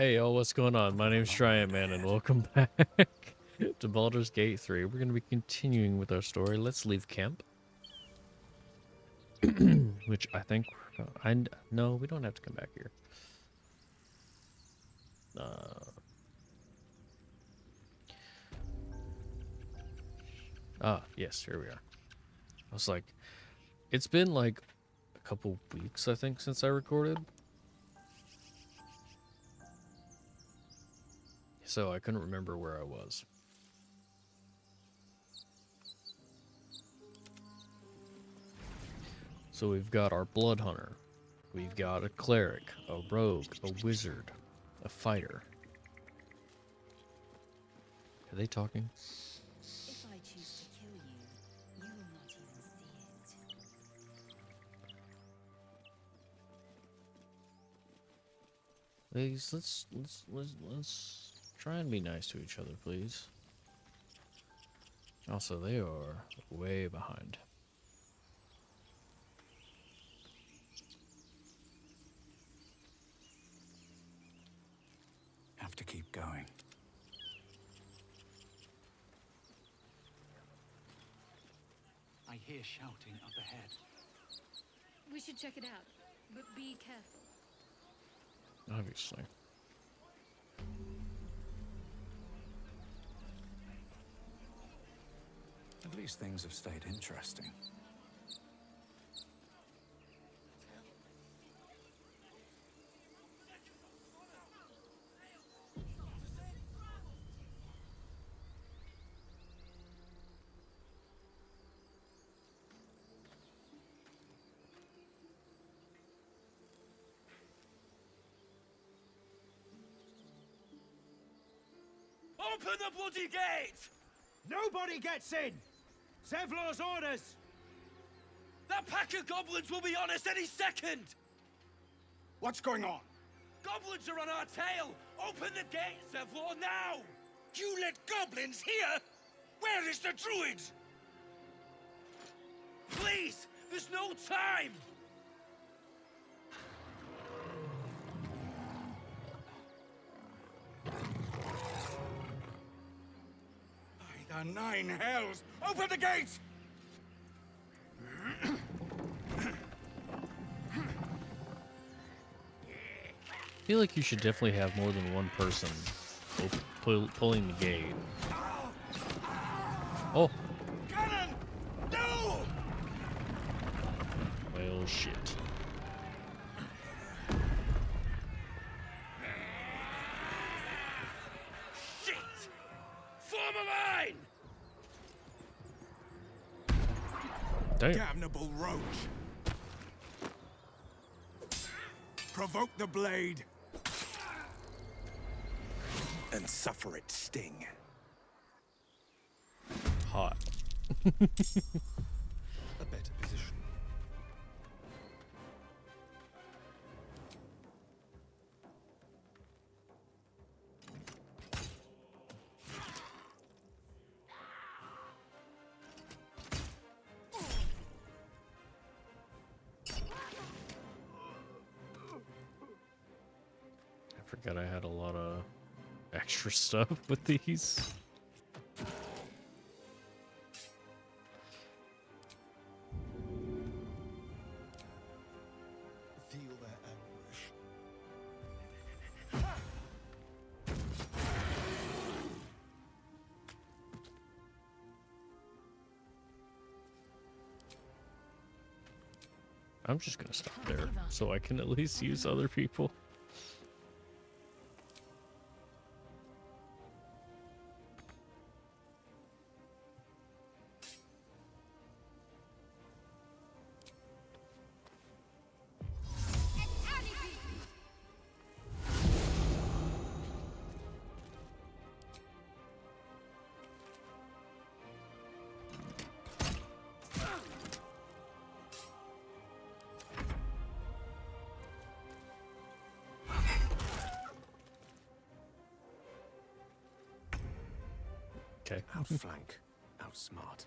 Hey, yo, what's going on? My name's TriAntMan, and welcome back to Baldur's Gate 3. We're going to be continuing with our story. Let's leave camp. Which I think... No, we don't have to come back here. Yes, here we are. I was like... It's been like a couple weeks, I think, since I recorded. So I couldn't remember where I was. So we've got our blood hunter. We've got a cleric, a rogue, a wizard, a fighter. Are they talking? If I choose to kill you, you will not even see it. Ladies, let's try and be nice to each other, please. Also, they are way behind. Have to keep going. I hear shouting up ahead. We should check it out, but be careful. Obviously. At least things have stayed interesting. Open the bloody gate! Nobody gets in! Zevlor's orders! That pack of goblins will be on us any second! What's going on? Goblins are on our tail! Open the gate, Zevlor, now! You let goblins here? Where is the druid? Please! There's no time! By the nine hells! Open the gate! I feel like you should definitely have more than one person pulling the gate. Oh, Cannon! No! well, shit. Shit! Form a line! Damn. Damnable roach! Provoke the blade! And suffer its sting. Hot. A better position. I forgot I had a lot of extra stuff with these. Feel their anguish. I'm just gonna stop there so I can at least use other people. Okay. Outflank, outsmart.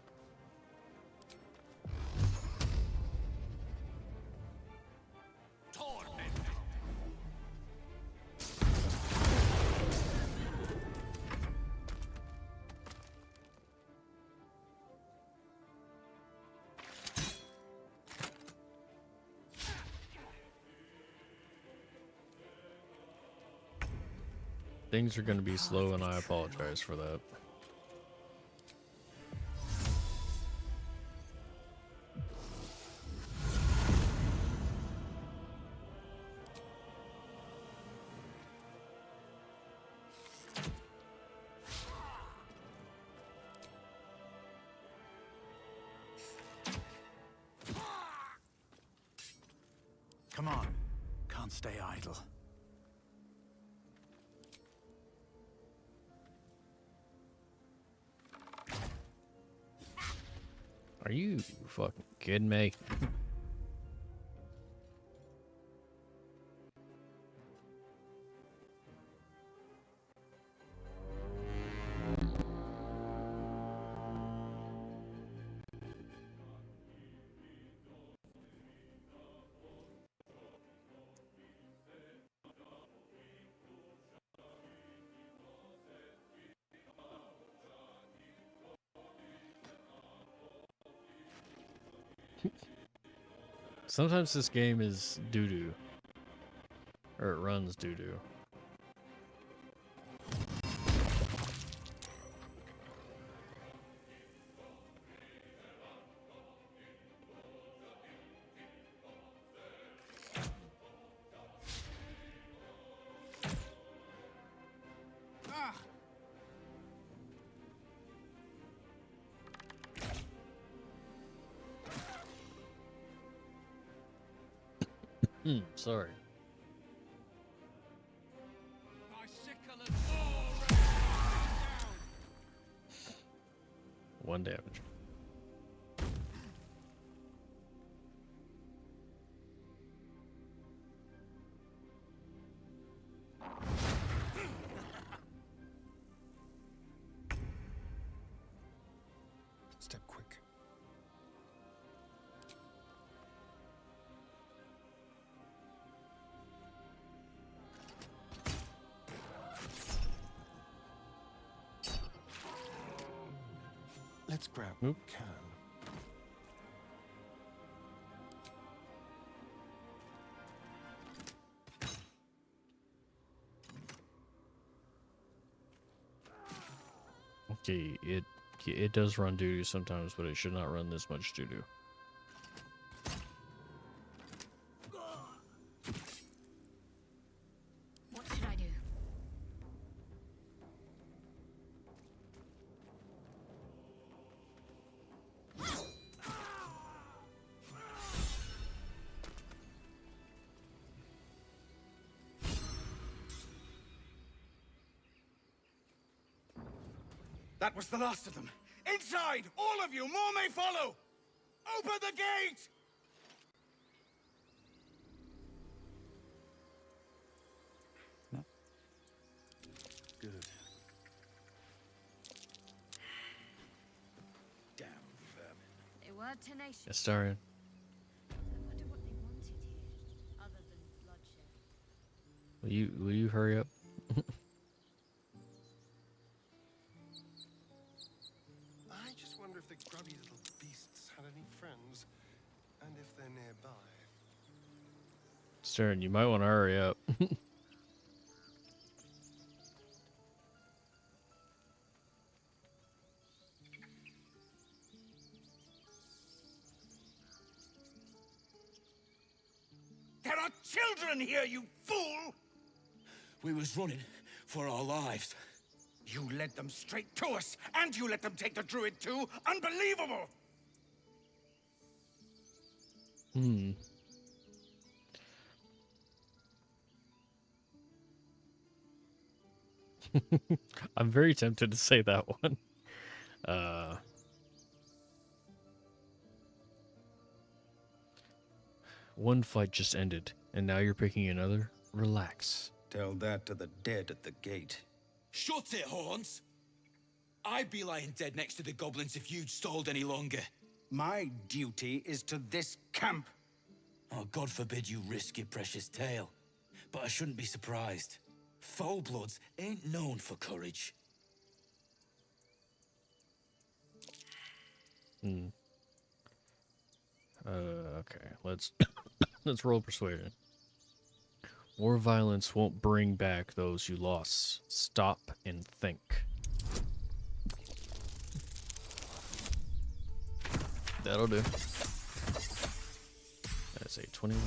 Things are going to be slow, and I apologize for that. Come on. Can't stay idle. Are you fucking kidding me? Sometimes this game is doo-doo. Or it runs doo-doo. Sorry. One damage. Step quick. Let's grab what we can. Okay, it does run doo-doo sometimes, but it should not run this much doo-doo. What should I do? That was the last of them. Inside! All of you! More may follow! Open the gate! No. Good. Damn vermin. They were tenacious. Astarion. I wonder what they wanted here, other than bloodshed. Will you hurry up? I just wonder if the grubby little beasts had any friends, and if they're nearby. Astarion, you might want to hurry up. There are children here, you fool! We was running for our lives. You led them straight to us, and you let them take the druid too? Unbelievable! I'm very tempted to say that one. One fight just ended, and now you're picking another? Relax. Tell that to the dead at the gate. Shut it, Horns! I'd be lying dead next to the goblins if you'd stalled any longer. My duty is to this camp. Oh, God forbid you risk your precious tail. But I shouldn't be surprised. Foul-bloods ain't known for courage. Okay, let's let's roll persuasion. More violence won't bring back those you lost. Stop and think. That'll do. That's a 21.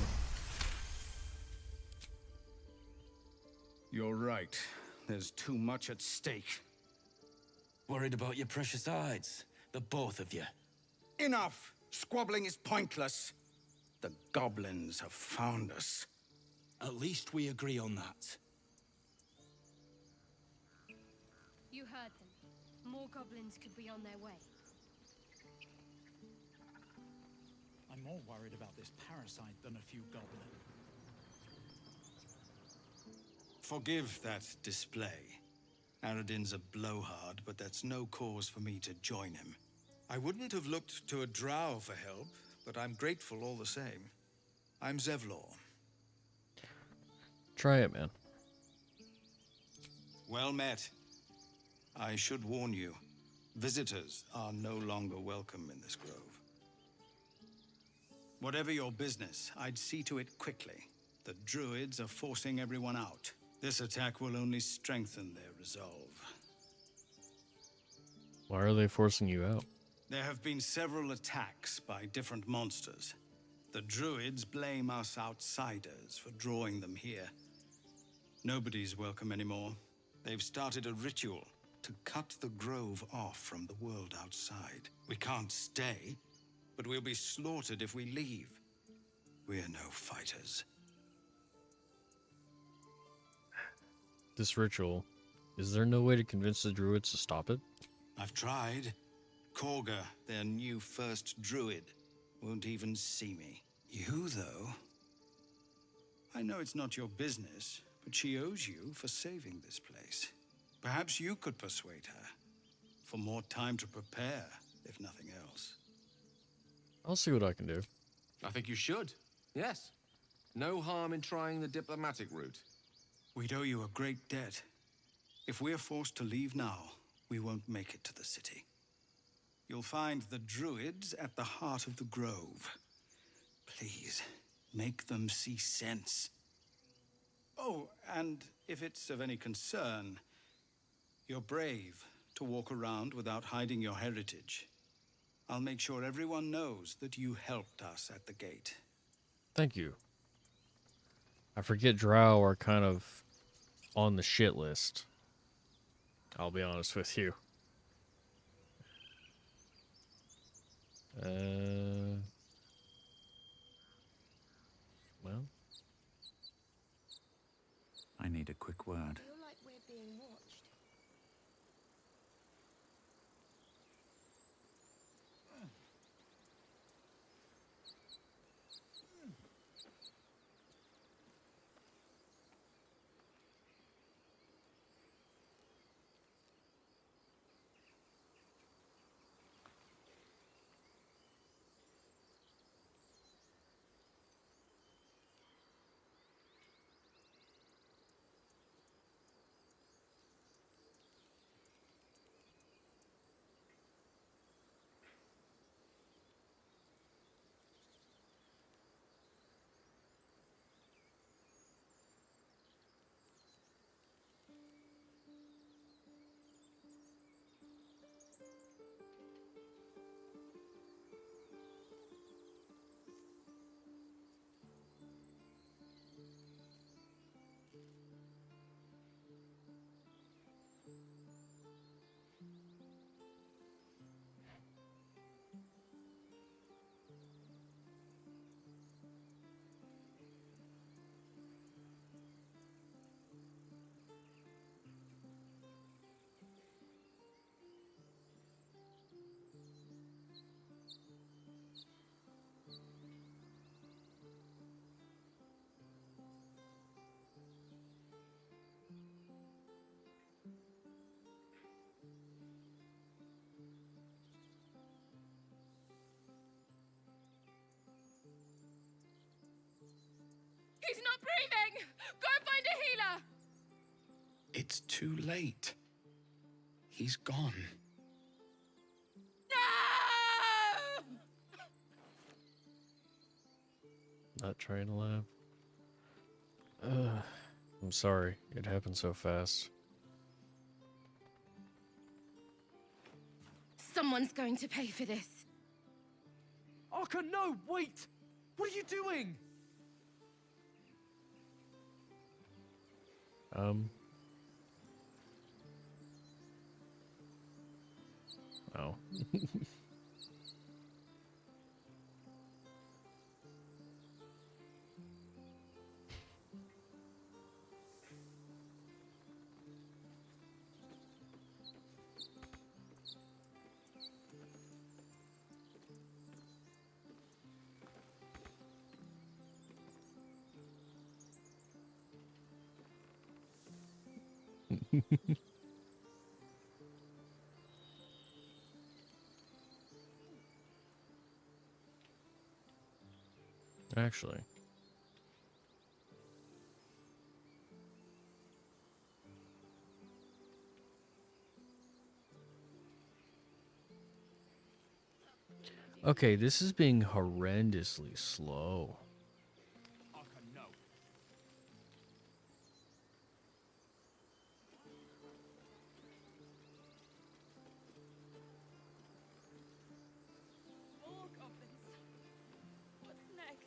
You're right. There's too much at stake. Worried about your precious hides? The both of you. Enough! Squabbling is pointless. The goblins have found us. At least we agree on that. You heard them. More goblins could be on their way. I'm more worried about this parasite than a few goblins. Forgive that display. Aradin's a blowhard, but that's no cause for me to join him. I wouldn't have looked to a drow for help, but I'm grateful all the same. I'm Zevlor. Try it, man. Well met. I should warn you, visitors are no longer welcome in this grove. Whatever your business, I'd see to it quickly. The druids are forcing everyone out. This attack will only strengthen their resolve. Why are they forcing you out? There have been several attacks by different monsters. The druids blame us outsiders for drawing them here. Nobody's welcome anymore. They've started a ritual to cut the grove off from the world outside. We can't stay, but we'll be slaughtered if we leave. We're no fighters. This ritual, is there no way to convince the druids to stop it? I've tried. Korga, their new first druid, won't even see me. You, though? I know it's not your business, but she owes you for saving this place. Perhaps you could persuade her. For more time to prepare, if nothing else. I'll see what I can do. I think you should. Yes. No harm in trying the diplomatic route. We'd owe you a great debt. If we're forced to leave now, we won't make it to the city. You'll find the druids at the heart of the grove. Please, make them see sense. Oh, and if it's of any concern, you're brave to walk around without hiding your heritage. I'll make sure everyone knows that you helped us at the gate. Thank you. I forget drow are kind of on the shit list. I'll be honest with you. Well, I need a quick word. I feel like we're being watched. He's not breathing! Go find a healer! It's too late. He's gone. No! not trying to laugh. I'm sorry. It happened so fast. Someone's going to pay for this. Arka, no! Wait! What are you doing? Oh. Actually. Okay, this is being horrendously slow. Arka, no. More goblins. What's next?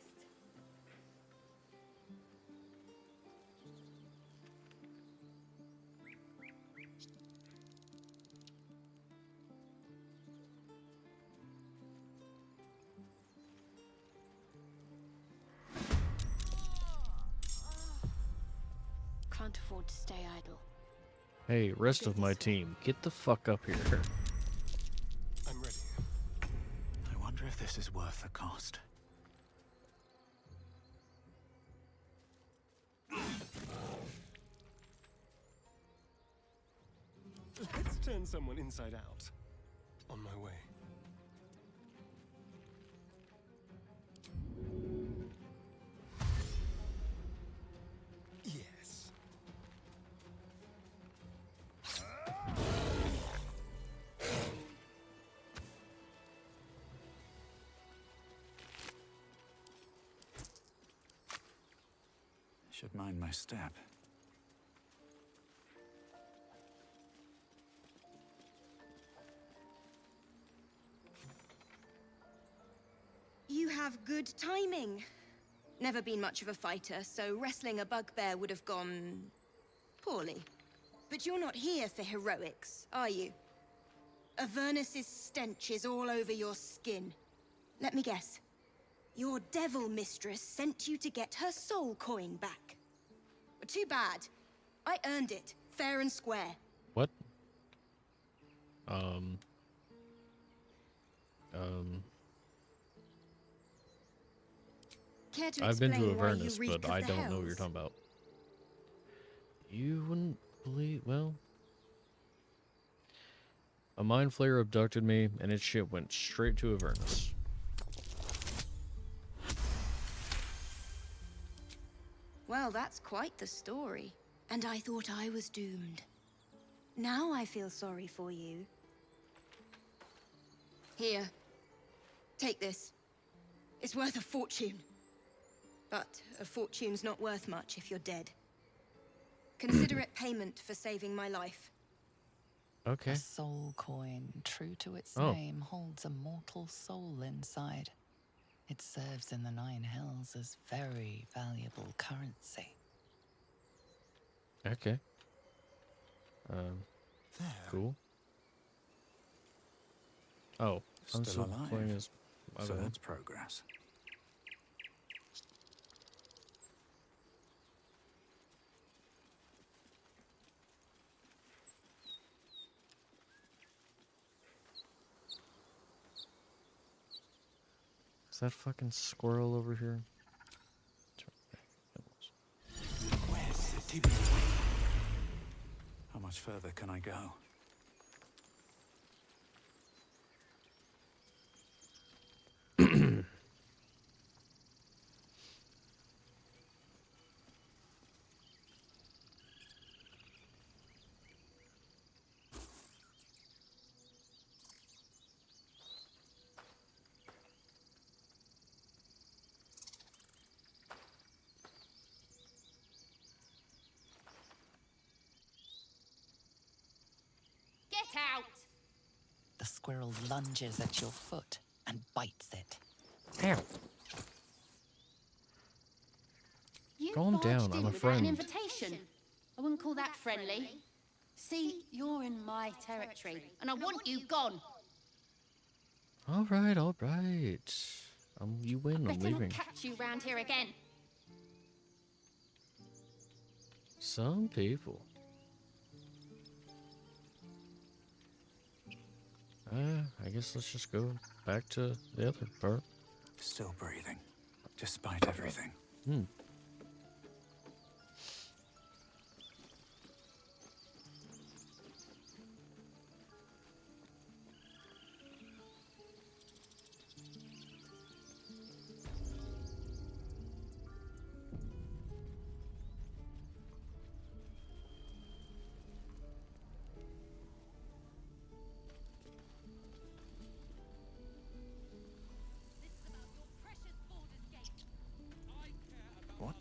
Can't afford to stay idle. Hey, rest of my team, get the fuck up here. I'm ready. I wonder if this is worth the cost. Let's turn someone inside out. On my way. Yes. Should mind my step. You have good timing. Never been much of a fighter, so wrestling a bugbear would have gone poorly. But you're not here for heroics, are you? Avernus's stench is all over your skin. Let me guess. Your devil mistress sent you to get her soul coin back. Too bad. I earned it, fair and square. What? Care to I've been to explain why you Avernus, reek but of I the don't know what you're hells? talking about. You wouldn't believe, well... A mind flayer abducted me, and its shit went straight to Avernus. Well, that's quite the story. And I thought I was doomed. Now I feel sorry for you. Here. Take this. It's worth a fortune. But a fortune's not worth much if you're dead. Consider it payment for saving my life. Okay. A soul coin, true to its Oh. name, holds a mortal soul inside. It serves in the Nine Hells as very valuable currency. Okay. There. Cool. Oh, I'm Still still alive. playing as... So that's progress. Is that fucking squirrel over here? Where's the TV? How much further can I go? out! The squirrel lunges at your foot and bites it. Ow. You Calm barged down, in I'm a without friend. an invitation. I wouldn't call that friendly. See, you're in my territory, and I want you gone. All right, all right. You win. I'm Better leaving. not catch you round here again. Some people. I guess let's just go back to the other part. Still breathing, despite everything.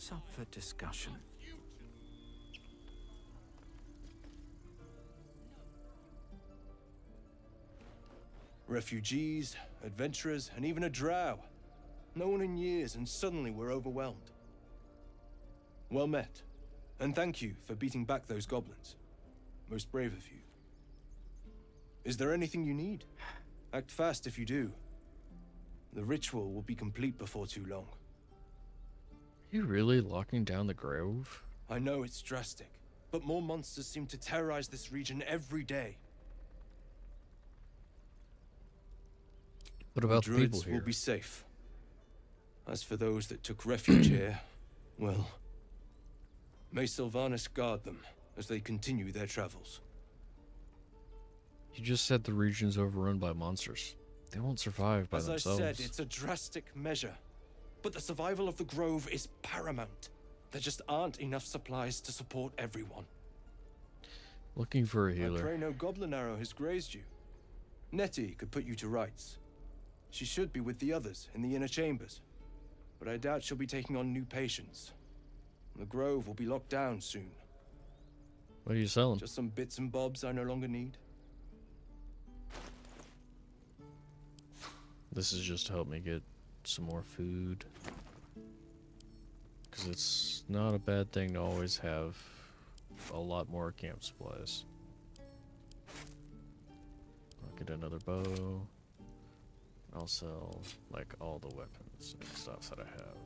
What's up for discussion? Refugees, adventurers, and even a drow. No one in years, and suddenly we're overwhelmed. Well met, and thank you for beating back those goblins. Most brave of you. Is there anything you need? Act fast if you do. The ritual will be complete before too long. Are you really locking down the grove? I know it's drastic, but more monsters seem to terrorize this region every day. What about the people druids here? will be safe. As for those that took refuge here, well, may Sylvanas guard them as they continue their travels. You just said the region's overrun by monsters. They won't survive by As themselves. I said, it's a drastic measure. But the survival of the grove is paramount. There just aren't enough supplies to support everyone. Looking for a I healer. pray no goblin arrow has grazed you. Nettie could put you to rights. She should be with the others in the inner chambers. But I doubt she'll be taking on new patients. The grove will be locked down soon. What are you selling? Just some bits and bobs I no longer need. This is just to help me get some more food. Because it's not a bad thing to always have a lot more camp supplies. I'll get another bow. I'll sell, like, all the weapons and stuff that I have.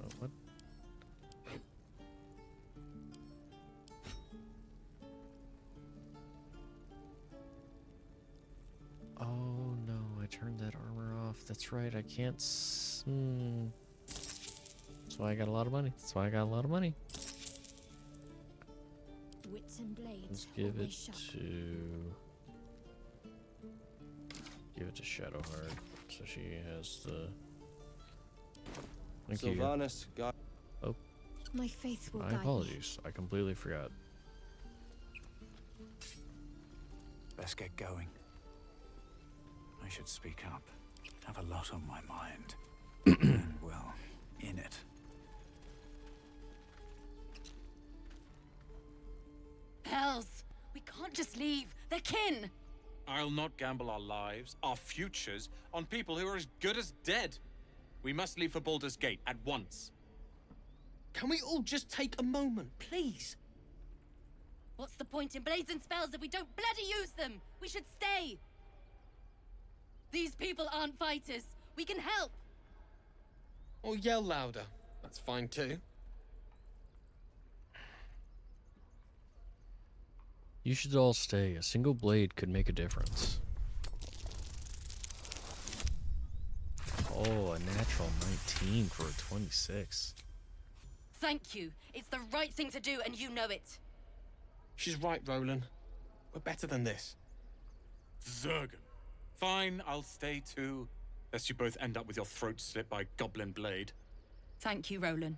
Oh, what? Oh no, I turned that armor off. That's right, I can't That's why I got a lot of money. That's why I got a lot of money. Wits and blades. Let's give always it sharp. to Shadowheart, so she has the. Thank you. Sylvanas, God. Oh, My faith will my guide me. apologies. I completely forgot. Let's get going. I should speak up. Have a lot on my mind. And, well, in it. Hells! We can't just leave. They're kin! I'll not gamble our lives, our futures, on people who are as good as dead. We must leave for Baldur's Gate at once. Can we all just take a moment, please? What's the point in blades and spells if we don't bloody use them? We should stay! These people aren't fighters. We can help! Or yell louder. That's fine too. You should all stay. A single blade could make a difference. Oh, a natural 19 for a 26. Thank you. It's the right thing to do, and you know it. She's right, Roland. We're better than this. Zergan. Fine, I'll stay too. Lest you both end up with your throats slit by goblin blade. Thank you, Roland.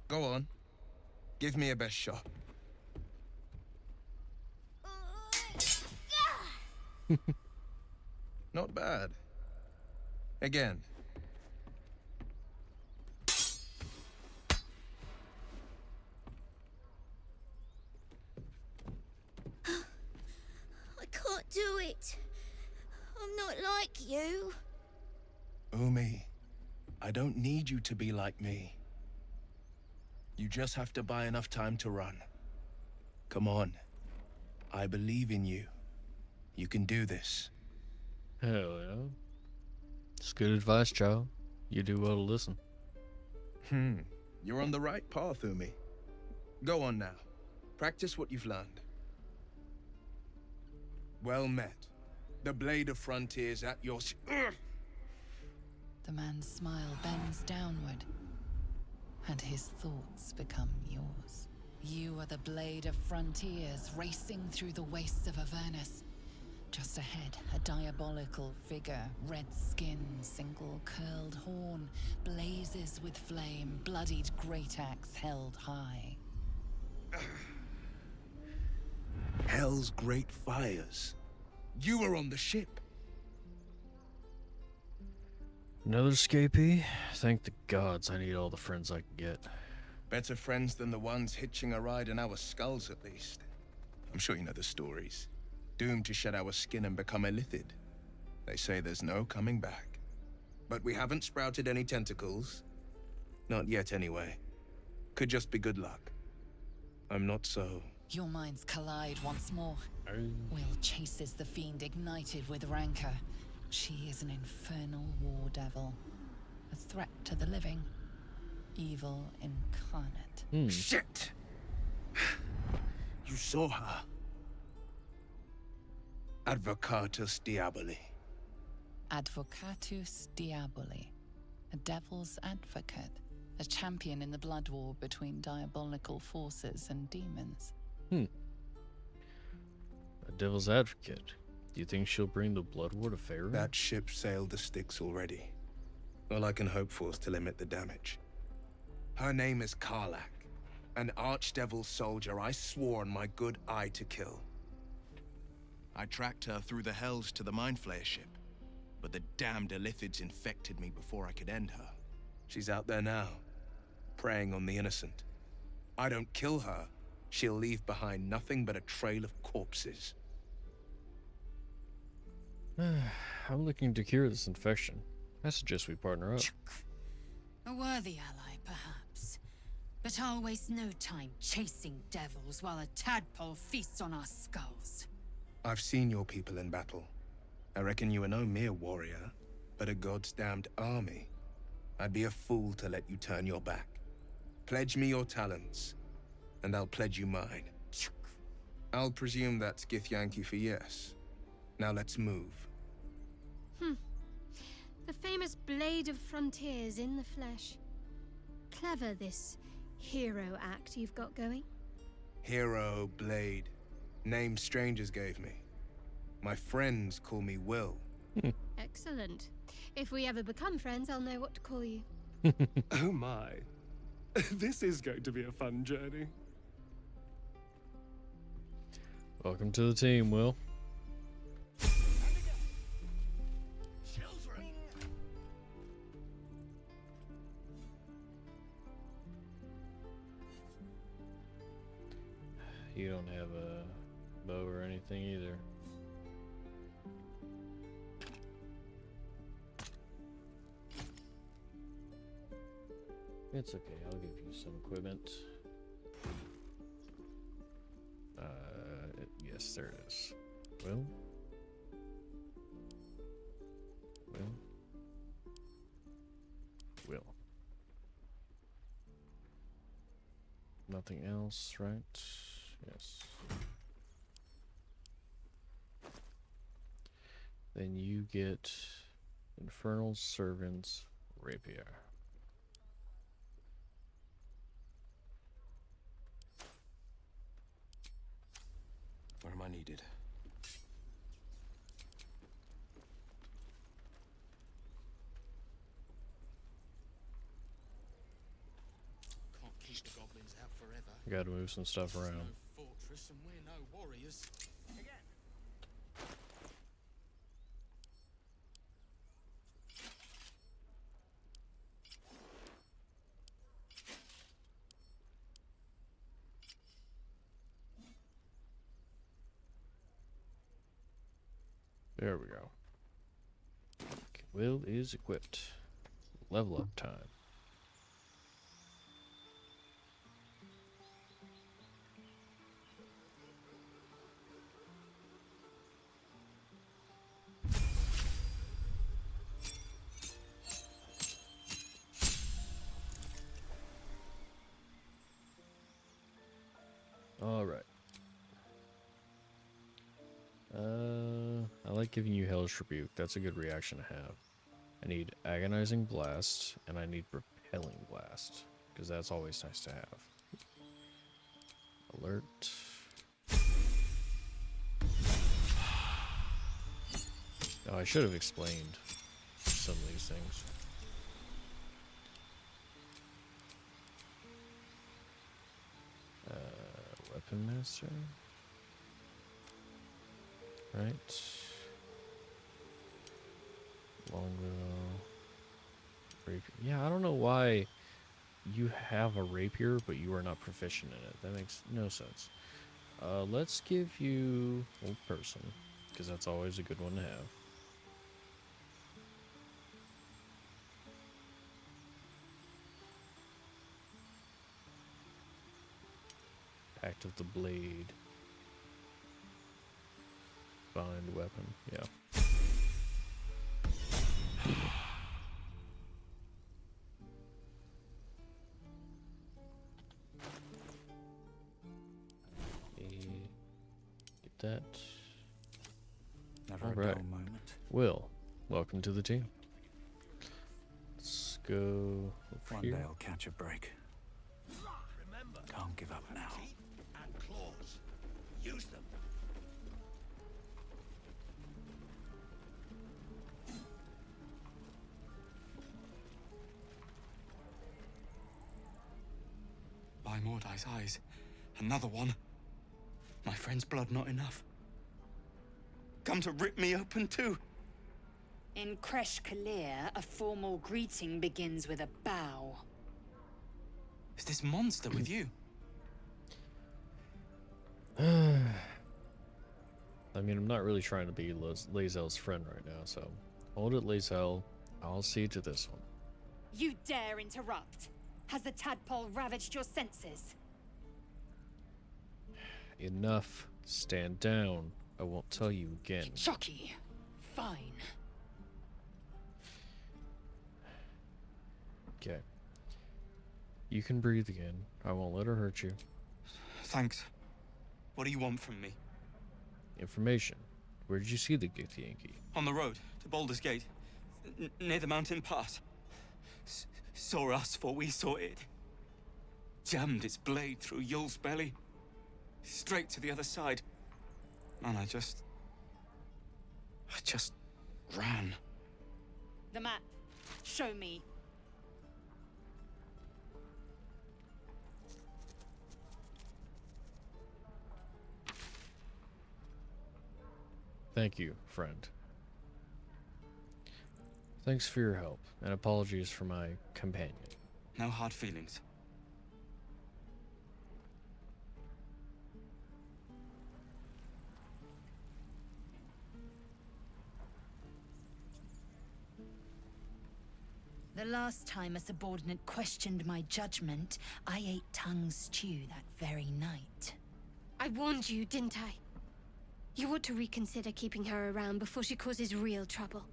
Go on. Give me a best shot. Not bad. Again. I can't do it. I'm not like you. Umi, I don't need you to be like me. You just have to buy enough time to run. Come on. I believe in you. You can do this. Hell yeah. It's good advice, child. You do well to listen. You're on the right path, Umi. Go on now. Practice what you've learned. Well met. The blade of frontiers at your... The man's smile bends downward, and his thoughts become yours. You are the blade of frontiers racing through the wastes of Avernus. Just ahead, a diabolical figure, red skin, single curled horn, blazes with flame, bloodied great axe held high. Hell's great fires. You were on the ship. Another escapee? Thank the gods I need all the friends I can get. Better friends than the ones hitching a ride in our skulls, at least. I'm sure you know the stories. Doomed to shed our skin and become a Likirth. They say there's no coming back. But we haven't sprouted any tentacles. Not yet, anyway. Could just be good luck. I'm not so... Your minds collide once more. Wyll chases the fiend ignited with rancor. She is an infernal war devil. A threat to the living. Evil incarnate. Shit! You saw her. Advocatus Diaboli. Advocatus Diaboli. A devil's advocate. A champion in the blood war between diabolical forces and demons. A devil's advocate. Do you think she'll bring the blood war to Faerun? That ship sailed the Styx already. All I can hope for is to limit the damage. Her name is Karlak, an archdevil soldier I swore on my good eye to kill. I tracked her through the hells to the Mind Flayer ship, but the damned Illithids infected me before I could end her. She's out there now, preying on the innocent. I don't kill her, she'll leave behind nothing but a trail of corpses. I'm looking to cure this infection. I suggest we partner up. A worthy ally, perhaps. But I'll waste no time chasing devils while a tadpole feasts on our skulls. I've seen your people in battle. I reckon you are no mere warrior, but a god's damned army. I'd be a fool to let you turn your back. Pledge me your talents, and I'll pledge you mine. I'll presume that's Githyanki for yes. Now let's move. The famous Blade of Frontiers in the flesh. Clever, this hero act you've got going. Hero, Blade. Name strangers gave me. My friends call me Wyll. Excellent. If we ever become friends, I'll know what to call you. Oh my. This is going to be a fun journey. Welcome to the team, Wyll. You don't have a bow or anything either. It's okay, I'll give you some equipment. Yes, there it is. Wyll? Wyll. Nothing else, right? Yes. Then you get Infernal Servant's Rapier. Where am I needed? Can't keep the goblins out forever. Gotta move some stuff around. Fortress and we're no warriors. There we go. Okay, Wyll is equipped. Level up time. All right. I like giving you Hellish Rebuke. That's a good reaction to have. I need Agonizing Blast, and I need Repelling Blast, because that's always nice to have. Alert. Oh, I should have explained some of these things. Weapon Master. Right. Longbow. Rapier. Yeah, I don't know why you have a rapier, but you are not proficient in it. That makes no sense. Let's give you Old Person, because that's always a good one to have. Pact of the Blade. Bind weapon, yeah. Get that. Never a Alright. dull moment. Wyll, welcome to the team. Let's go over One here. day I'll catch a break. Can't give up now. And claws. Use them. By Mordai's eyes. Another one. My friend's blood not enough. Come to rip me open too. In Kresh Kalir, a formal greeting begins with a bow. Is this monster with you? I mean, I'm not really trying to be Lae'zel's friend right now, so hold it, Lae'zel. I'll see to this one. You dare interrupt? Has the tadpole ravaged your senses? Enough. Stand down. I won't tell you again. Chucky. Fine. Okay. You can breathe again. I won't let her hurt you. Thanks. What do you want from me? Information. Where did you see the Githyanki? On the road to Baldur's Gate, near the mountain pass. Saw us, for we saw it. Jammed its blade through Yul's belly, straight to the other side. And I just ran. The map. Show me. Thank you, friend. Thanks for your help, and apologies for my companion. No hard feelings. The last time a subordinate questioned my judgment, I ate tongue stew that very night. I warned you, didn't I? You ought to reconsider keeping her around before she causes real trouble.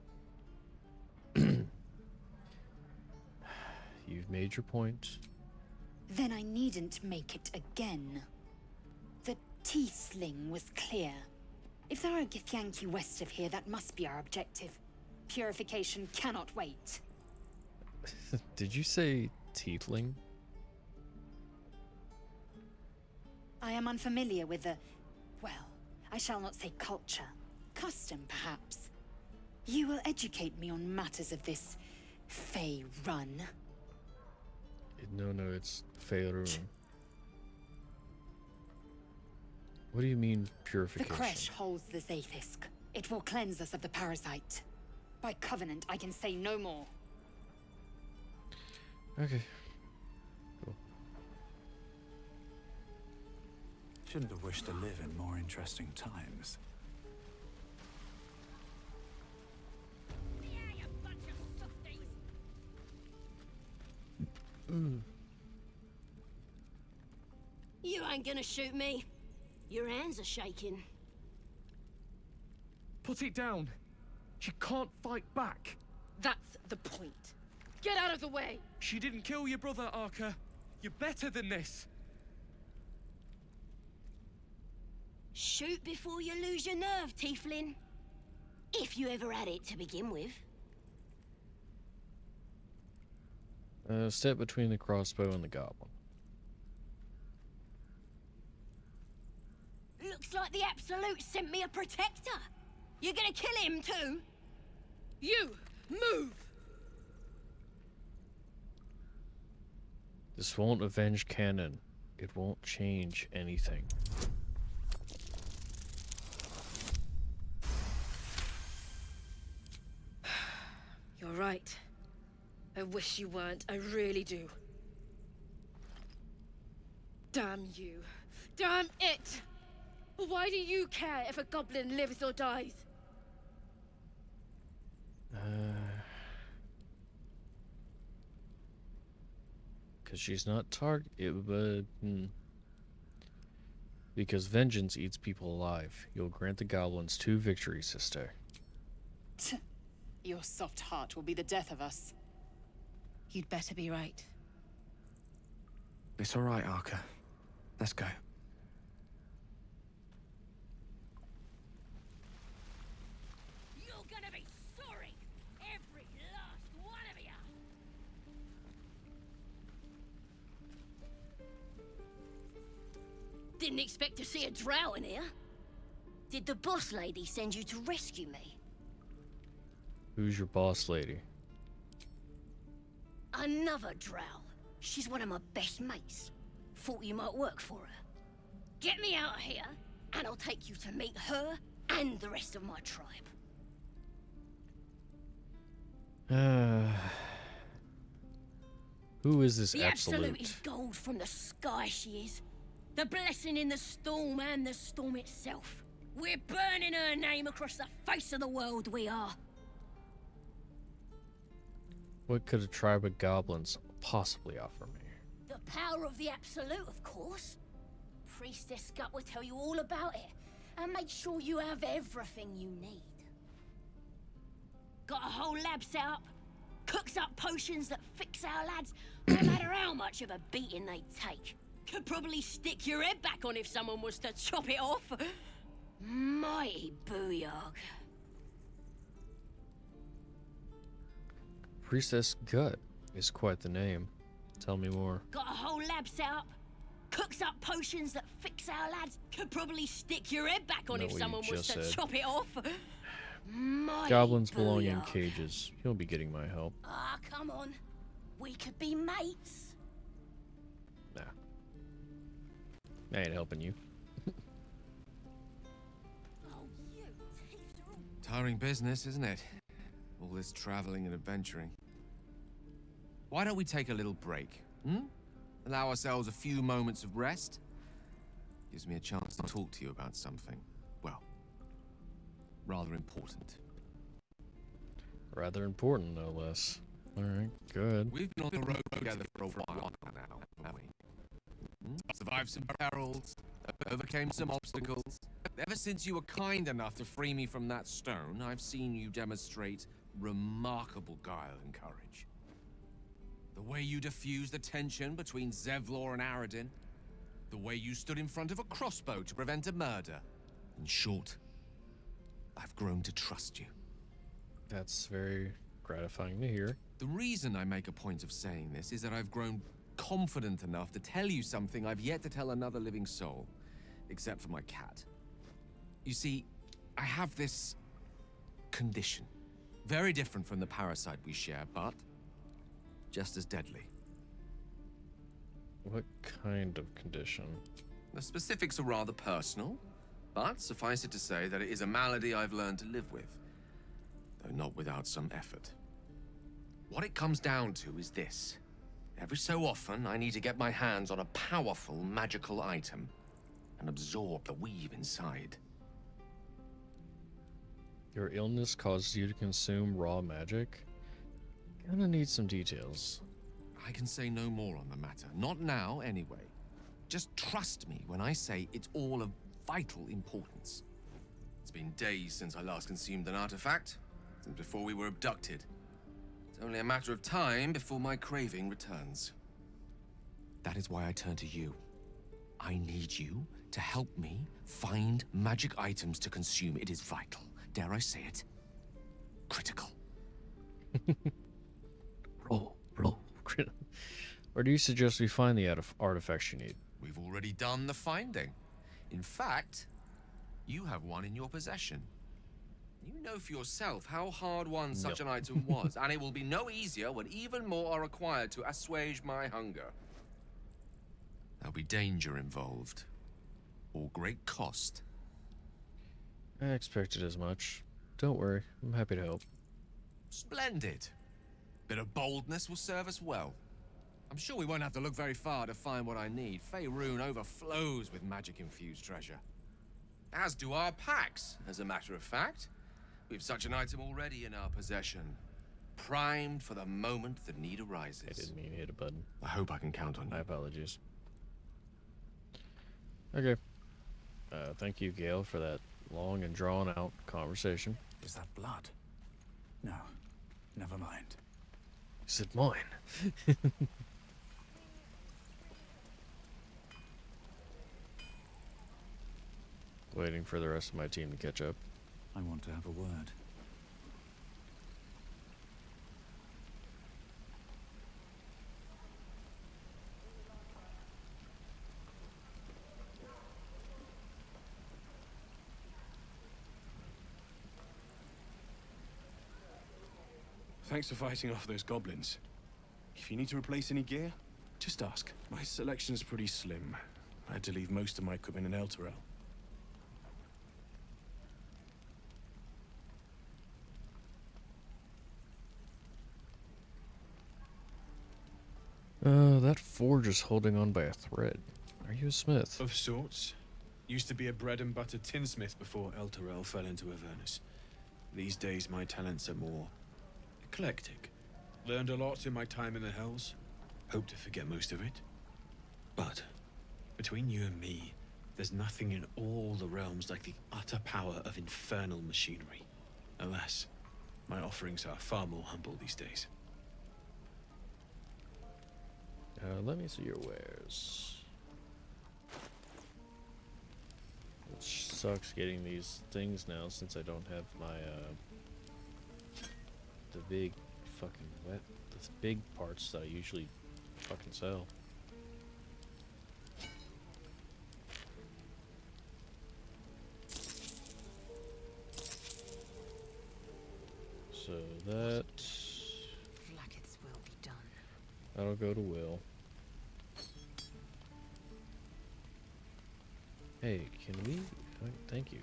You've made your point. Then I needn't make it again. The tiefling was clear. If there are Githyanki west of here, that must be our objective. Purification cannot wait. Did you say tiefling? I am unfamiliar with the... well, I shall not say culture. Custom, perhaps. You will educate me on matters of this... Fey run. No, it's Faerun. What do you mean The purification? creche holds the Zaithisk. It will cleanse us of the parasite. By covenant, I can say no more. Okay. Shouldn't have wished to live in more interesting times. You ain't gonna shoot me. Your hands are shaking. Put it down. She can't fight back. That's the point. Get out of the way! She didn't kill your brother, Arka. You're better than this. Shoot before you lose your nerve, Tiefling. If you ever had it to begin with. Step between the crossbow and the goblin. Looks like the Absolute sent me a protector. You're gonna kill him too? You! Move! This won't avenge canon. It won't change anything. You're right. I wish you weren't. I really do. Damn you. Damn it! Why do you care if a goblin lives or dies? Because she's not because vengeance eats people alive. You'll grant the goblins 2 victories this day. Your soft heart will be the death of us. You'd better be right. It's all right, Arka. Let's go. You're gonna be sorry. Every last one of you. Didn't expect to see a drow in here. Did the boss lady send you to rescue me? Who's your boss lady? Another drow. She's one of my best mates. Thought you might work for her. Get me out of here, and I'll take you to meet her and the rest of my tribe. Who is this The absolute? is gold from the sky, she is. The blessing in the storm and the storm itself. We're burning her name across the face of the world, we are. What could a tribe of goblins possibly offer me? The power of the Absolute, of course. Priestess Gut will tell you all about it, and make sure you have everything you need. Got a whole lab set up. Cooks up potions that fix our lads, no matter how much of a beating they take. Could probably stick your head back on if someone was to chop it off. Mighty booyog. Priestess Gut is quite the name. Tell me more. Got a whole lab set up. Cooks up potions that fix our lads. Could probably stick your head back on Know if what you someone was just to said. chop it off. Mighty Goblins belong in booyog. cages. You'll be getting my help. Ah, come on. We could be mates. Nah. I ain't helping you. Tiring business, isn't it? All this traveling and adventuring. Why don't we take a little break? Allow ourselves a few moments of rest? Gives me a chance to talk to you about something, well, rather important. Rather important, no less. Alright, good. We've been on the road together for a while now, haven't we? Survived some perils, overcame some obstacles. Ever since you were kind enough to free me from that stone, I've seen you demonstrate remarkable guile and courage. The way you diffused the tension between Zevlor and Aradin. The way you stood in front of a crossbow to prevent a murder. In short, I've grown to trust you. That's very gratifying to hear. The reason I make a point of saying this is that I've grown confident enough to tell you something I've yet to tell another living soul, except for my cat. You see, I have this condition. Very different from the parasite we share, but just as deadly. What kind of condition? The specifics are rather personal, but suffice it to say that it is a malady I've learned to live with, though not without some effort. What it comes down to is this. Every so often, I need to get my hands on a powerful magical item and absorb the weave inside. Your illness causes you to consume raw magic? Gonna need some details. I can say no more on the matter. Not now, anyway. Just trust me when I say it's all of vital importance. It's been days since I last consumed an artifact, since before we were abducted. It's only a matter of time before my craving returns. That is why I turn to you. I need you to help me find magic items to consume. It is vital. Dare I say it? Critical. Roll. Where do you suggest we find the artifacts you need? We've already done the finding. In fact, you have one in your possession. You know for yourself how hard-won such an item was, and it will be no easier when even more are required to assuage my hunger. There'll be danger involved, or great cost. I expected as much. Don't worry, I'm happy to help. Splendid. Bit of boldness will serve us well. I'm sure we won't have to look very far to find what I need. Faerun overflows with magic-infused treasure. As do our packs, as a matter of fact. We've such an item already in our possession. Primed for the moment the need arises. I didn't mean to hit a button. I hope I can count on you. My apologies. Okay. Thank you, Gale, for that long and drawn-out conversation. Is that blood? No. Never mind. Is it mine? Waiting for the rest of my team to catch up. I want to have a word. Thanks for fighting off those goblins. If you need to replace any gear, just ask. My selection's pretty slim. I had to leave most of my equipment in Elturel. That forge is holding on by a thread. Are you a smith? Of sorts. Used to be a bread and butter tinsmith before Elturel fell into Avernus. These days my talents are more eclectic. Learned a lot in my time in the Hells. Hope to forget most of it. But between you and me, there's nothing in all the realms like the utter power of infernal machinery. Alas, my offerings are far more humble these days. Let me see your wares. Which sucks getting these things now since I don't have my, the big fucking the big parts that I usually fucking sell. So that... Likirth's will be done. That'll go to Wyll. Hey, can we... Thank you.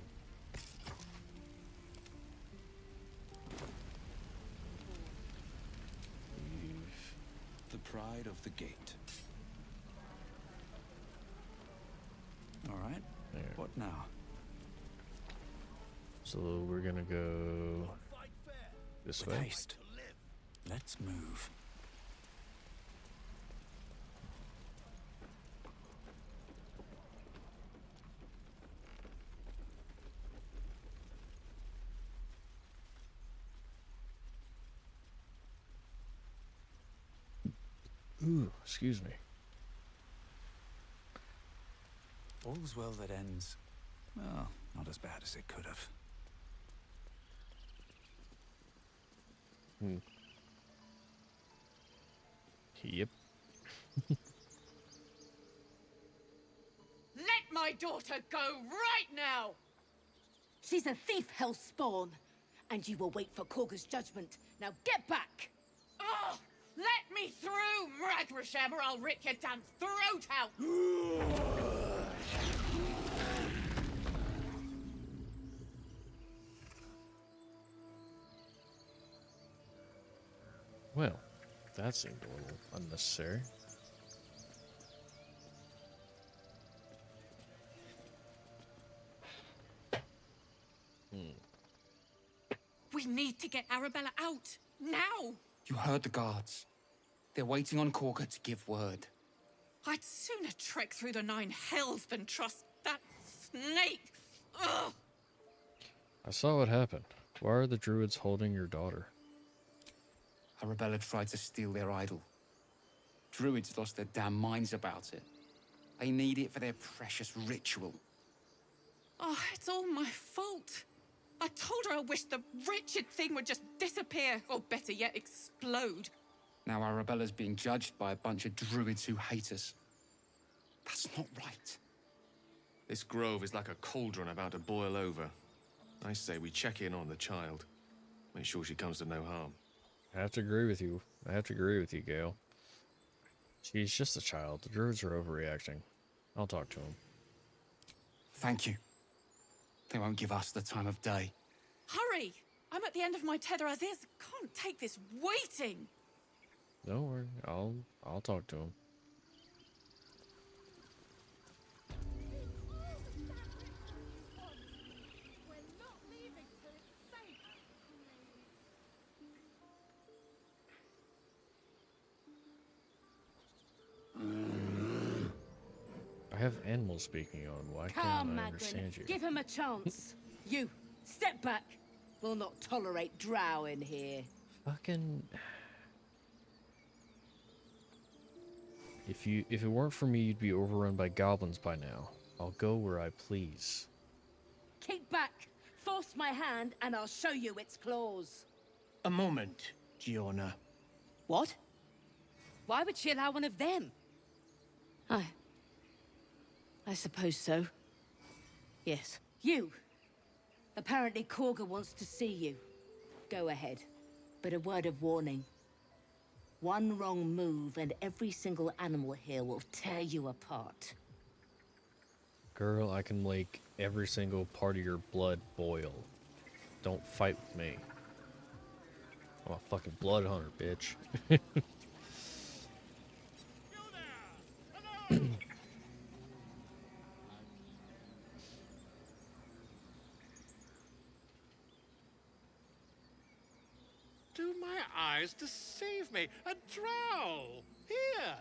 The pride of the gate. All right. What now? So we're gonna go this With way. haste. Let's move. Ooh, excuse me. All's well that ends. Well, not as bad as it could have. Yep. Let my daughter go right now! She's a thief, hellspawn, and you will wait for Korga's judgment. Now get back! Oh, let me through, Mragrasham, or I'll rip your damn throat out! Well, that seemed a little unnecessary. We need to get Arabella out, now! You heard the guards. They're waiting on Kargi to give word. I'd sooner trek through the 9 hells than trust that snake! Ugh! I saw what happened. Why are the druids holding your daughter? Arabella tried to steal their idol. Druids lost their damn minds about it. They need it for their precious ritual. Oh, it's all my fault. I told her I wished the wretched thing would just disappear, or better yet, explode. Now Arabella's being judged by a bunch of druids who hate us. That's not right. This grove is like a cauldron about to boil over. I say we check in on the child. Make sure she comes to no harm. I have to agree with you. I have to agree with you, Gale. She's just a child. The druids are overreacting. I'll talk to him. Thank you. They won't give us the time of day. Hurry! I'm at the end of my tether as is. Can't take this waiting. Don't worry. I'll talk to him. I have animals speaking on. Why can't I understand you? Give him a chance. You, step back. We'll not tolerate drow in here. Fucking... If it weren't for me, you'd be overrun by goblins by now. I'll go where I please. Keep back. Force my hand and I'll show you its claws. A moment, Giona. What? Why would she allow one of them? I suppose so. Yes. You! Apparently Kargi wants to see you. Go ahead. But a word of warning. One wrong move and every single animal here will tear you apart. Girl, I can make every single part of your blood boil. Don't fight with me. I'm a fucking blood hunter, bitch. Do my eyes deceive me? A drow! Here!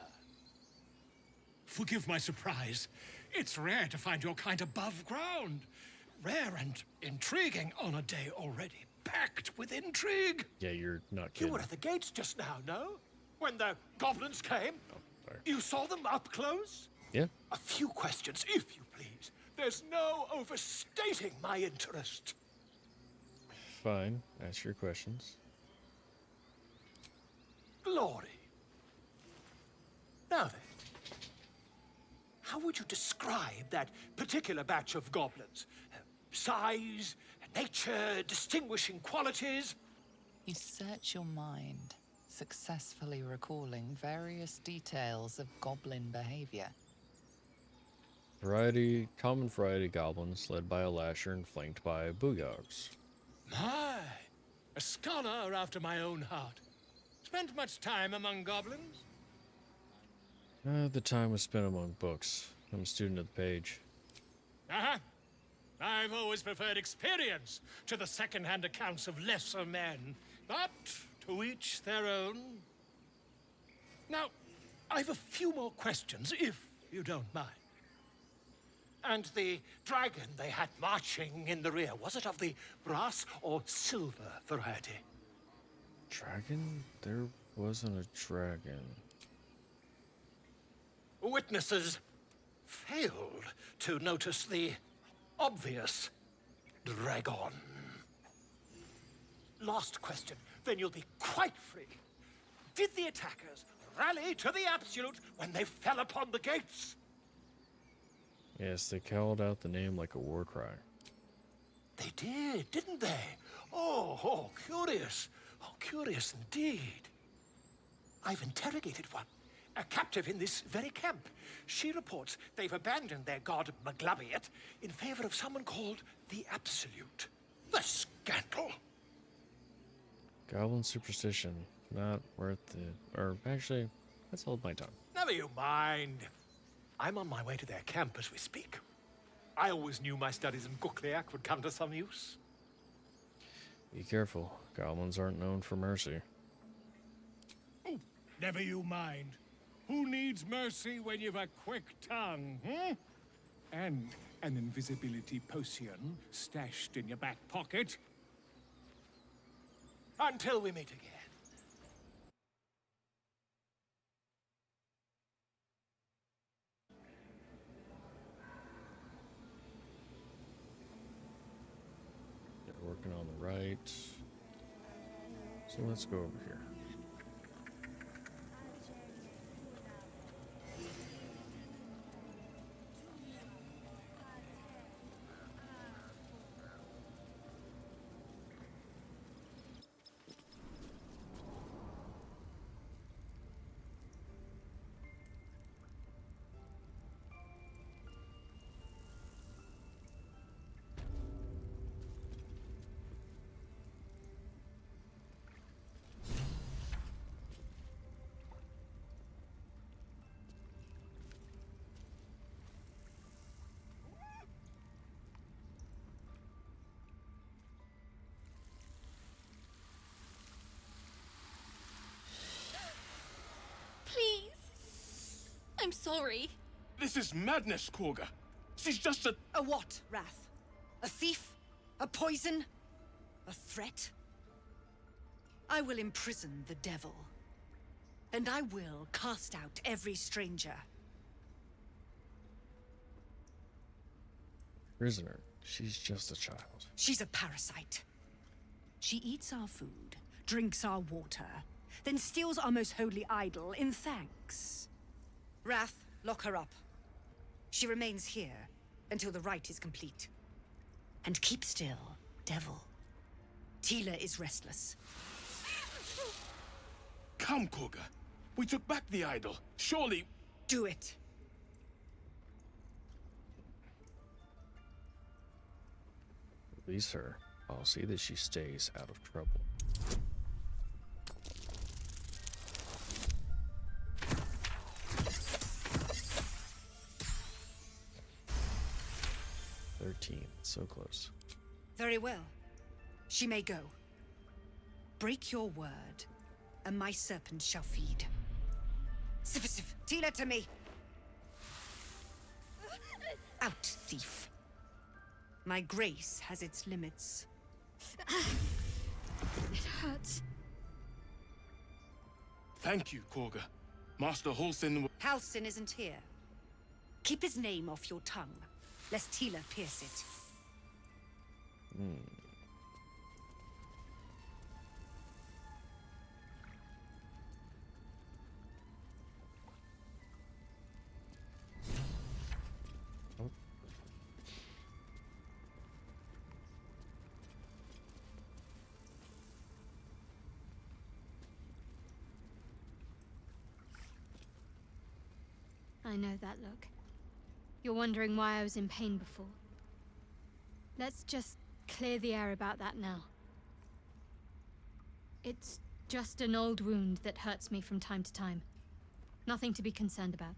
Forgive my surprise. It's rare to find your kind above ground. Rare and intriguing on a day already packed with intrigue. Yeah, you're not You kidding. were at the gates just now, no? When the goblins came? Oh, sorry. You saw them up close? Yeah. A few questions, if you please. There's no overstating my interest. Fine. Ask your questions. Glory. Now then, how would you describe that particular batch of goblins? Size, nature, distinguishing qualities? You search your mind, successfully recalling various details of goblin behavior. Common variety goblins led by a lasher and flanked by booyogs. My, a scholar after my own heart. Spent much time among goblins? The time was spent among books. I'm a student of the page. Uh-huh. I've always preferred experience to the second-hand accounts of lesser men. But to each their own. Now, I've a few more questions, if you don't mind. And the dragon they had marching in the rear, was it of the brass or silver variety? Dragon? There wasn't a dragon. Witnesses failed to notice the obvious dragon. Last question, then you'll be quite free. Did the attackers rally to the absolute when they fell upon the gates? Yes, they called out the name like a war cry. They did, didn't they? Oh, curious. Oh, curious indeed. I've interrogated one, a captive in this very camp. She reports they've abandoned their god Maglabiet in favor of someone called the Absolute. The scandal! Goblin superstition. Not worth it. Or actually, let's hold my tongue. Never you mind. I'm on my way to their camp as we speak. I always knew my studies in Gukliak would come to some use. Be careful. Goblins aren't known for mercy. Oh, never you mind. Who needs mercy when you've a quick tongue, hmm? And an invisibility potion stashed in your back pocket. Until we meet again. They're working on the right. So let's go over here. Please. I'm sorry. This is madness, Korga. She's just a... A what, Wrath? A thief? A poison? A threat? I will imprison the devil. And I will cast out every stranger. Prisoner. She's just a child. She's a parasite. She eats our food, drinks our water, then steals our most holy idol in thanks. Wrath, lock her up. She remains here until the rite is complete. And keep still, devil. Tila is restless. Come, Korga. We took back the idol. Surely... Do it. Release her. I'll see that she stays out of trouble. So close. Very well. She may go. Break your word, and my serpent shall feed. Sif, Tila to me! Out, thief. My grace has its limits. It hurts. Thank you, Korga. Master Halsin... Halsin isn't here. Keep his name off your tongue, lest Tila pierce it. Oh. I know that look. You're wondering why I was in pain before. Let's just clear the air about that now. It's just an old wound that hurts me from time to time. Nothing to be concerned about.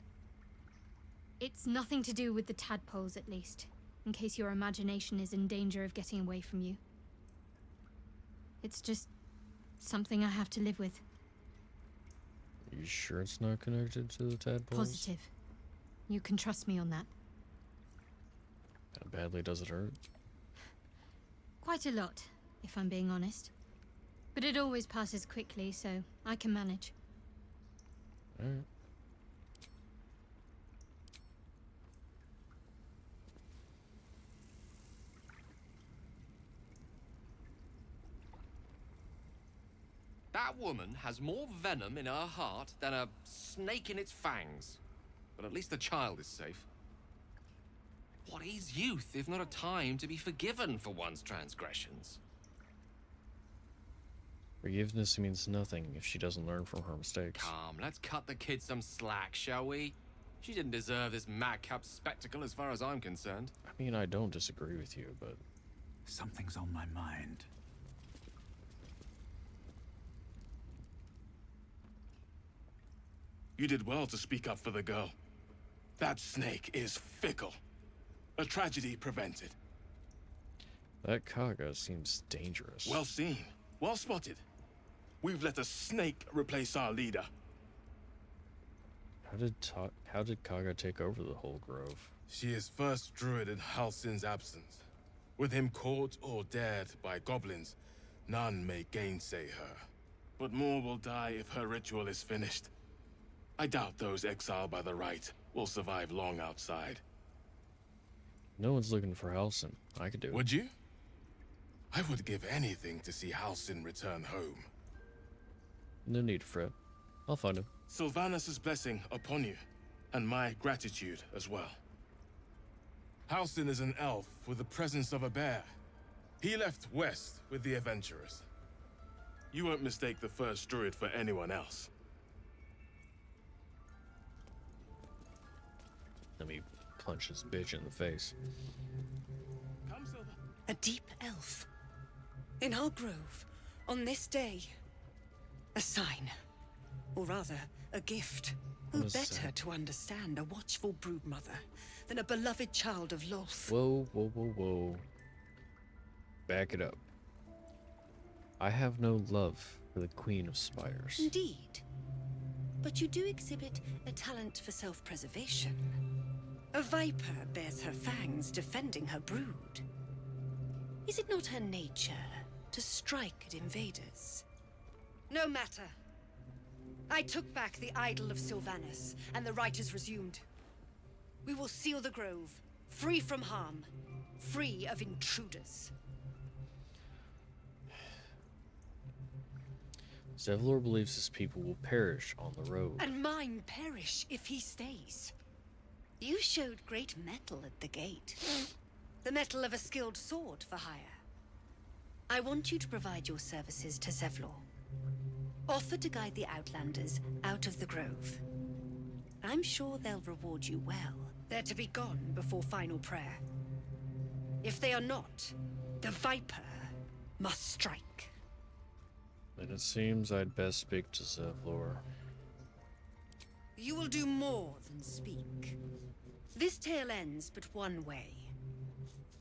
It's nothing to do with the tadpoles, at least, in case your imagination is in danger of getting away from you. It's just something I have to live with. You sure it's not connected to the tadpoles? Positive. You can trust me on that. How badly does it hurt? Quite a lot, if I'm being honest. But it always passes quickly, so I can manage. Alright. That woman has more venom in her heart than a snake in its fangs. But at least the child is safe. What is youth if not a time to be forgiven for one's transgressions? Forgiveness means nothing if she doesn't learn from her mistakes. Come, let's cut the kid some slack, shall we? She didn't deserve this madcap spectacle as far as I'm concerned. I mean, I don't disagree with you, but... Something's on my mind. You did well to speak up for the girl. That snake is fickle. A tragedy prevented. That Kaga seems dangerous. Well seen. Well spotted. We've let a snake replace our leader. How did Kaga take over the whole grove? She is first druid in Halsin's absence. With him caught or dared by goblins, none may gainsay her. But more will die if her ritual is finished. I doubt those exiled by the right will survive long outside. No one's looking for Halsin. I could do it. Would you? I would give anything to see Halsin return home. No need to fret. I'll find him. Sylvanus' blessing upon you, and my gratitude as well. Halsin is an elf with the presence of a bear. He left west with the adventurers. You won't mistake the first druid for anyone else. Let me punch this bitch in the face. A deep elf. In our grove, on this day. A sign. Or rather, a gift. Who better to understand a watchful broodmother than a beloved child of Lolth? Whoa, whoa, whoa, whoa. Back it up. I have no love for the Queen of Spires. Indeed. But you do exhibit a talent for self-preservation. A viper bears her fangs defending her brood. Is it not her nature to strike at invaders? No matter. I took back the idol of Sylvanus, and the rite is resumed. We will seal the grove, free from harm, free of intruders. Zevlor believes his people will perish on the road. And mine perish if he stays. You showed great mettle at the gate. The mettle of a skilled sword for hire. I want you to provide your services to Zevlor. Offer to guide the Outlanders out of the grove. I'm sure they'll reward you well. They're to be gone before final prayer. If they are not, the Viper must strike. Then it seems I'd best speak to Zevlor. You will do more than speak. This tale ends but one way.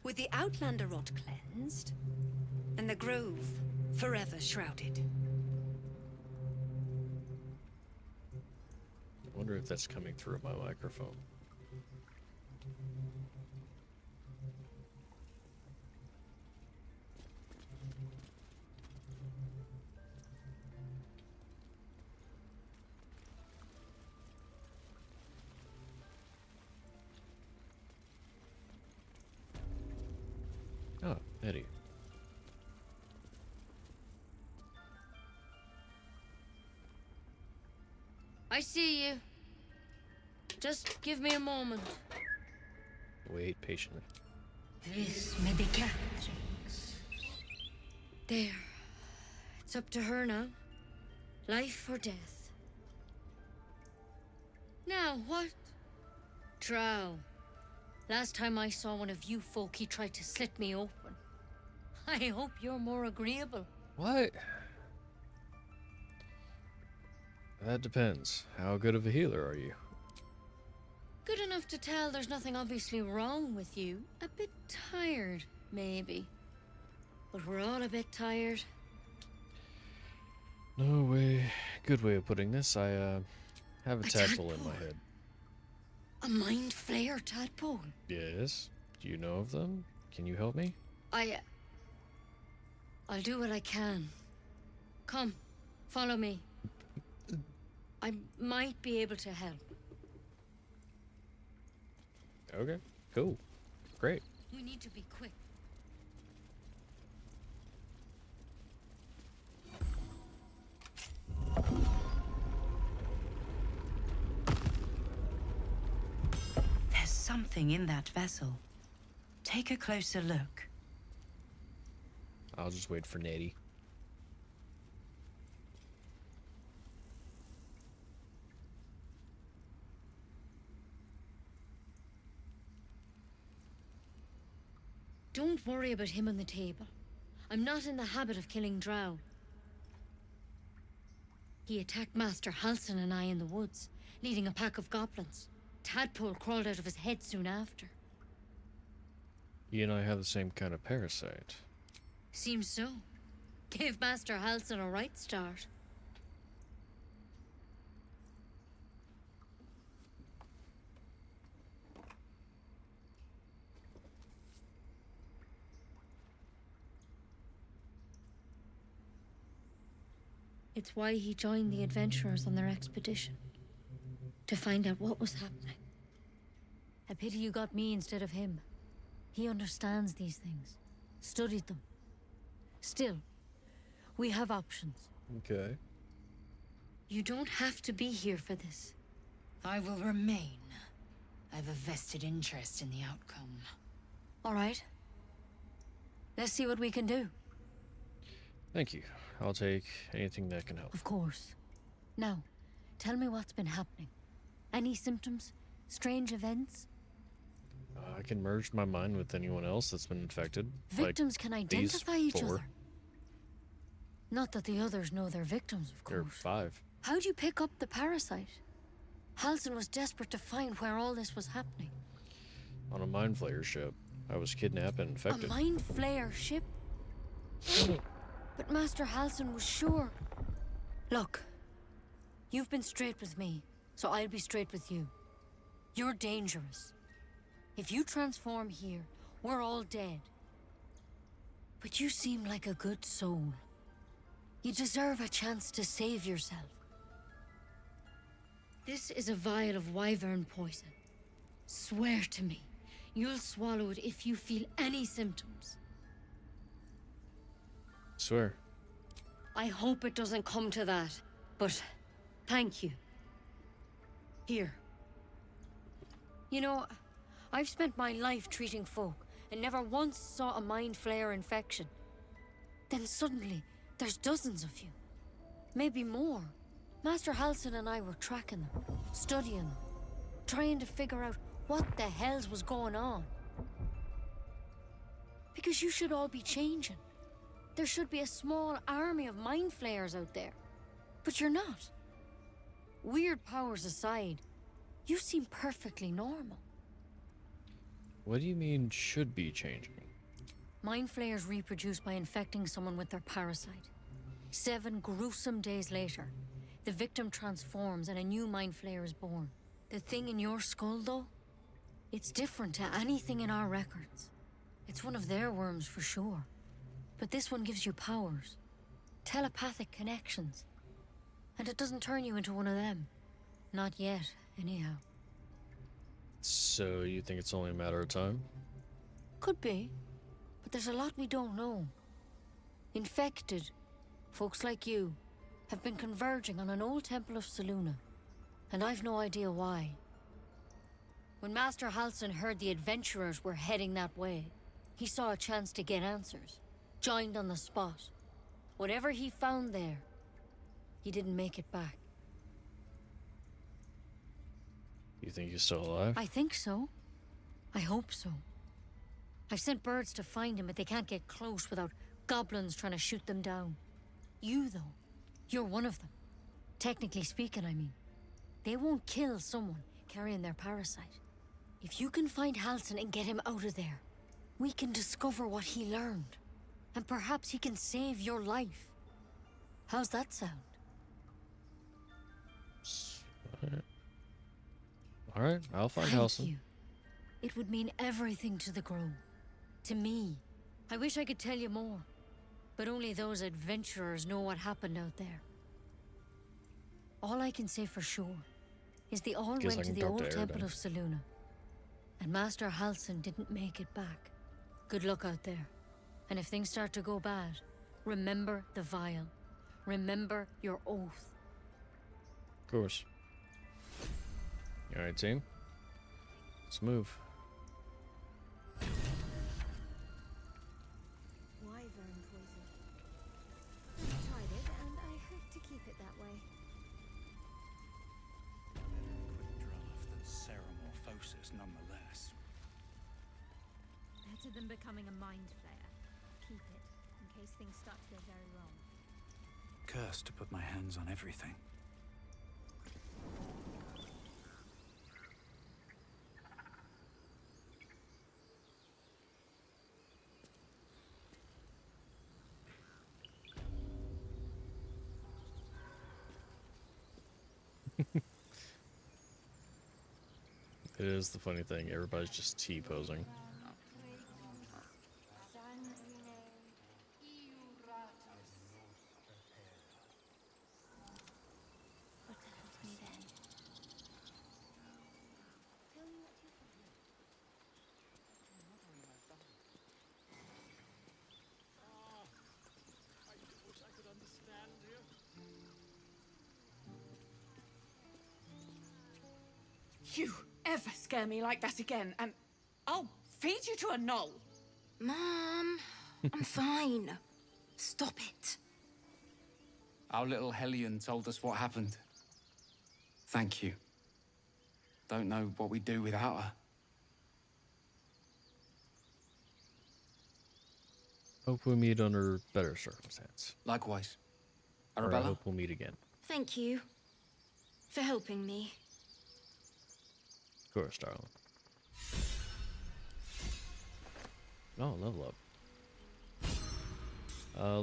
With the Outlander rot cleansed, and the grove forever shrouded. I wonder if that's coming through my microphone. Oh, Eddie. I see you. Just give me a moment. Wait patiently. This medicatrix. There. It's up to her now. Life or death. Now, what? Drow. Last time I saw one of you folk, he tried to slit me open. I hope you're more agreeable. What? That depends. How good of a healer are you? Good enough to tell there's nothing obviously wrong with you. A bit tired, maybe. But we're all a bit tired. No way. Good way of putting this. I have a tadpole in my head. A mind flayer tadpole? Yes. Do you know of them? Can you help me? I'll do what I can. Come, follow me. I might be able to help. Okay, cool. Great. We need to be quick. There's something in that vessel. Take a closer look. I'll just wait for Nettie. Don't worry about him on the table. I'm not in the habit of killing drow. He attacked Master Halsin and I in the woods. leading a pack of goblins. Tadpole crawled out of his head soon after. You and I have the same kind of parasite. Seems so. Gave Master Halsin a right start. It's why he joined the adventurers on their expedition. To find out what was happening. A pity you got me instead of him. He understands these things. Studied them. Still, we have options. Okay. You don't have to be here for this. I will remain. I have a vested interest in the outcome. All right. Let's see what we can do. Thank you. I'll take anything that can help. Of course. Now, tell me what's been happening. Any symptoms? Strange events? I can merge my mind with anyone else that's been infected. Victims can identify each 4. other. Not that the others know they're victims, of course. There are 5. How'd you pick up the parasite? Halsin was desperate to find where all this was happening. On a mind flayer ship. I was kidnapped and infected. A mind flayer ship? But Master Halsin was sure. Look, you've been straight with me, so I'll be straight with you. You're dangerous. If you transform here, we're all dead. But you seem like a good soul. You deserve a chance to save yourself. This is a vial of wyvern poison. Swear to me, you'll swallow it if you feel any symptoms. Swear. I hope it doesn't come to that, but thank you. Here. You know, I've spent my life treating folk and never once saw a mind flayer infection. Then suddenly, there's dozens of you. Maybe more. Master Halsin and I were tracking them, studying them, trying to figure out what the hells was going on. Because you should all be changing. There should be a small army of mind flayers out there. But you're not. Weird powers aside, you seem perfectly normal. What do you mean, should be changing? Mind flayers reproduce by infecting someone with their parasite. 7 gruesome days later, the victim transforms and a new mind flayer is born. The thing in your skull, though, it's different to anything in our records. It's one of their worms for sure. But this one gives you powers. Telepathic connections. And it doesn't turn you into one of them. Not yet, anyhow. So you think it's only a matter of time? Could be. But there's a lot we don't know. Infected, folks like you, have been converging on an old temple of Selûne. And I've no idea why. When Master Halsin heard the adventurers were heading that way, he saw a chance to get answers. Joined on the spot. Whatever he found there, he didn't make it back. You think he's still alive? I think so. I hope so. I've sent birds to find him, but they can't get close without goblins trying to shoot them down. You, though, you're one of them. Technically speaking, I mean. They won't kill someone carrying their parasite. If you can find Halsin and get him out of there, we can discover what he learned. And perhaps he can save your life. How's that sound? Alright, I'll find Thank Halsin. you. It would mean everything to the Grove. To me. I wish I could tell you more. But only those adventurers know what happened out there. All I can say for sure is they all Guess I went to can the talk to old temple Airden. of Selûne. And Master Halsin didn't make it back. Good luck out there. And if things start to go bad, remember the vial. Remember your oath. Of course. Alright, team. Let's move. Wyvern poison. I tried it, and I hope to keep it that way. Quick draft than Ceramorphosis, nonetheless. Better than becoming a mind flayer. Keep it, in case things start to go very wrong. Cursed to put my hands on everything. It is the funny thing. Everybody's just T-posing. You ever scare me like that again, and I'll feed you to a knoll. Mom, I'm fine. Stop it. Our little Hellion told us what happened. Thank you. Don't know what we'd do without her. Hope we meet under better circumstance. Likewise. Or I Arabella? hope we'll meet again. Thank you for helping me. Of course, darling. Oh, level up.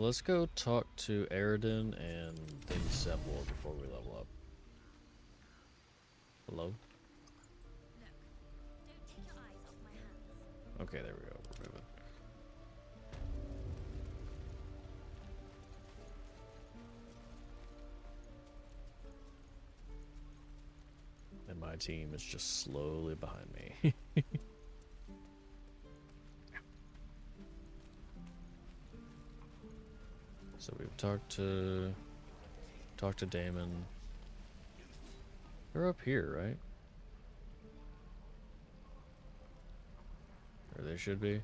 Let's go talk to Aridin and then Zebul before we level up. Hello? Okay, there we go. We're moving. And my team is just slowly behind me. So we've talked to Damon. They're up here, right? Or they should be.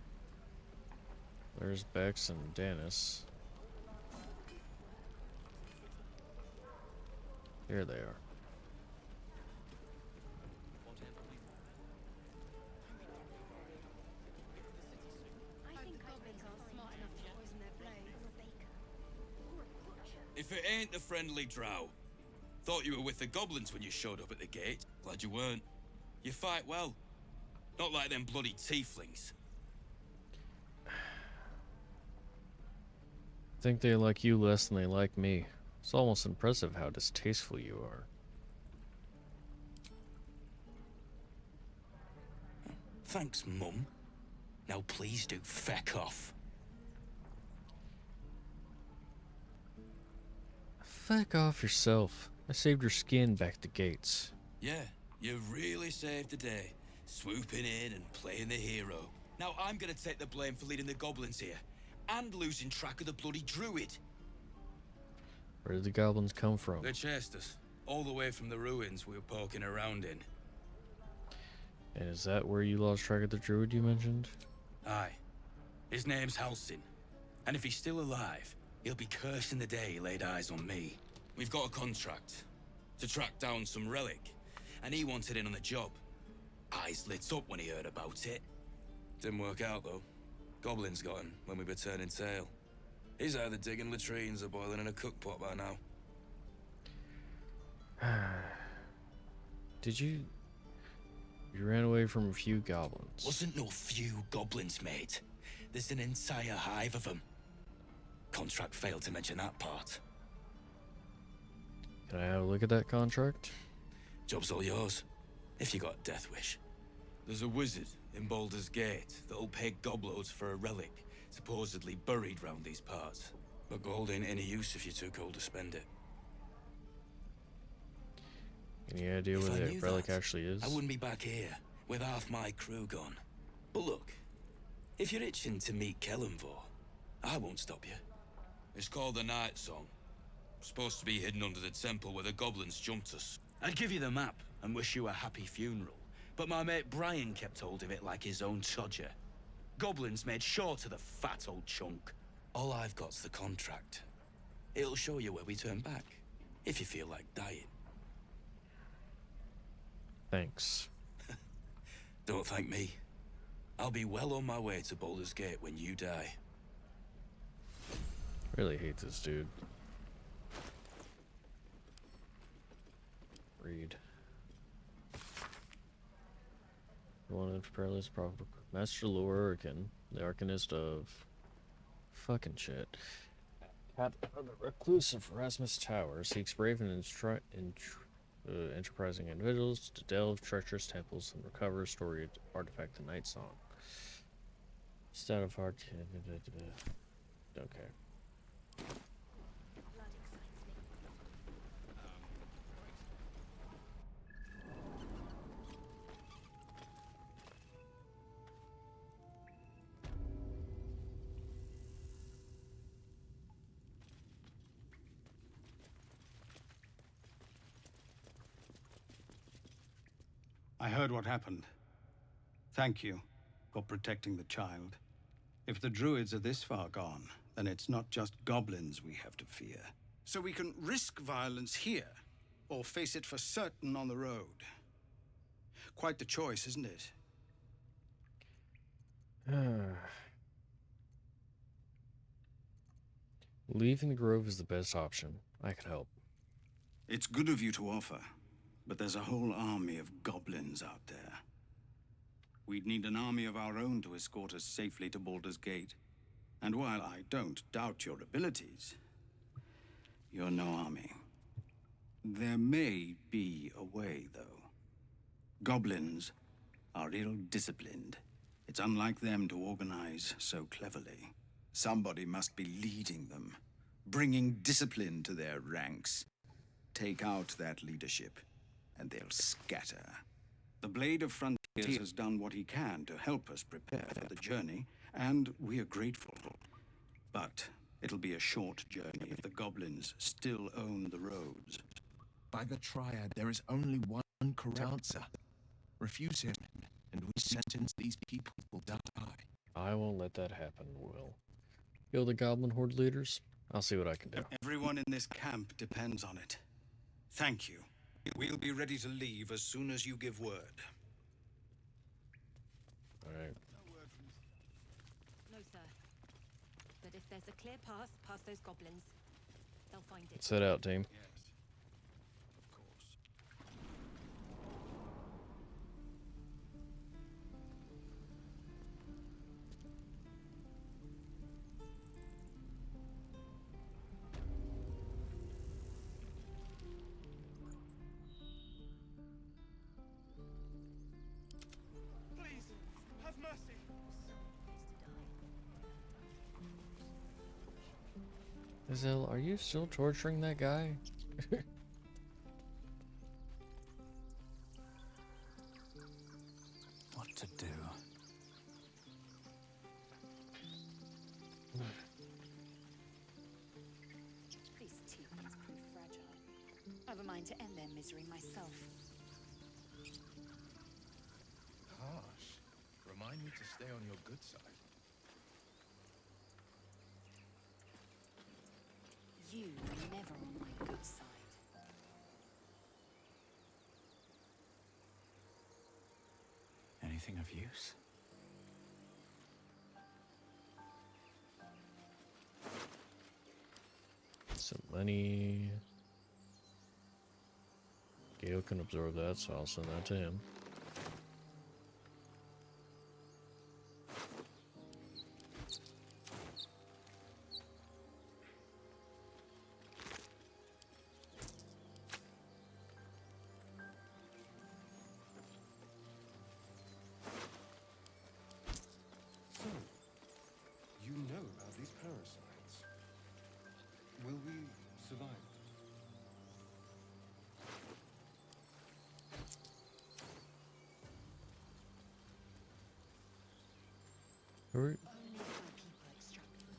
There's Bex and Dennis. Here they are. If it ain't the friendly drow. Thought you were with the goblins when you showed up at the gate. Glad you weren't. You fight well. Not like them bloody tieflings. Think they like you less than they like me. It's almost impressive how distasteful you are. Thanks, Mum. Now please do feck off. Feck off yourself. I saved your skin back at the gates. Yeah, you really saved the day. Swooping in and playing the hero. Now I'm gonna take the blame for leading the goblins here. And losing track of the bloody druid. Where did the goblins come from? They chased us. All the way from the ruins we were poking around in. And is that where you lost track of the druid you mentioned? Aye. His name's Halsin. And if he's still alive, he'll be cursing the day he laid eyes on me. We've got a contract to track down some relic, and he wanted in on the job. Eyes lit up when he heard about it. Didn't work out, though. Goblins got him when we were turning tail. He's either digging latrines or boiling in a cookpot by now. Did you ran away from a few goblins? Wasn't no few goblins, mate. There's an entire hive of them. Contract failed to mention that part. Can I have a look at that contract? Job's all yours, if you got a death wish. There's a wizard in Baldur's Gate that'll pay gobloads for a relic, supposedly buried round these parts. But gold ain't any use if you're too cold to spend it. Any idea If where I the knew relic that, actually is? I wouldn't be back here with half my crew gone. But look, if you're itching to meet Kellenvor, I won't stop you. It's called the Night Song. Supposed to be hidden under the temple where the goblins jumped us. I'd give you the map and wish you a happy funeral, but my mate Brian kept hold of it like his own Todger. Goblins made sure to the fat old chunk. All I've got's the contract. It'll show you where we turn back, if you feel like dying. Thanks. Don't thank me. I'll be well on my way to Baldur's Gate when you die. Really hate this dude. Read. Wanted for perilous probable. Master Lorican, the Arcanist of fucking shit. Cat of the reclusive Erasmus Tower seeks brave and enterprising individuals to delve treacherous temples and recover a story artifact, the Night Song. Stat of heart. Okay. I heard what happened. Thank you for protecting the child. If the druids are this far gone, then it's not just goblins we have to fear. So we can risk violence here, or face it for certain on the road. Quite the choice, isn't it? Leaving the grove is the best option. I could help. It's good of you to offer, but there's a whole army of goblins out there. We'd need an army of our own to escort us safely to Baldur's Gate. And while I don't doubt your abilities, you're no army. There may be a way, though. Goblins are ill-disciplined. It's unlike them to organize so cleverly. Somebody must be leading them, bringing discipline to their ranks. Take out that leadership, and they'll scatter. The Blade of Frontiers has done what he can to help us prepare for the journey, and we are grateful. But it'll be a short journey if the goblins still own the roads. By the Triad, there is only one correct answer. Refuse him, and we sentence these people to die. I won't let that happen, Wyll. Kill the goblin horde leaders? I'll see what I can do. Everyone in this camp depends on it. Thank you. We'll be ready to leave as soon as you give word. Alright. No, sir. But if there's a clear path past those goblins, they'll find it. Let's head out, team. Have mercy! Wyll, are you still torturing that guy? What to do? This tea is proof fragile. I've a mind to end their misery myself. Harsh. Remind me to stay on your good side. You are never on my good side. Anything of use? Some money. Gale can absorb that, so I'll send that to him. So, you know about these parasites. Will we survive? Who are Only if my people extract them.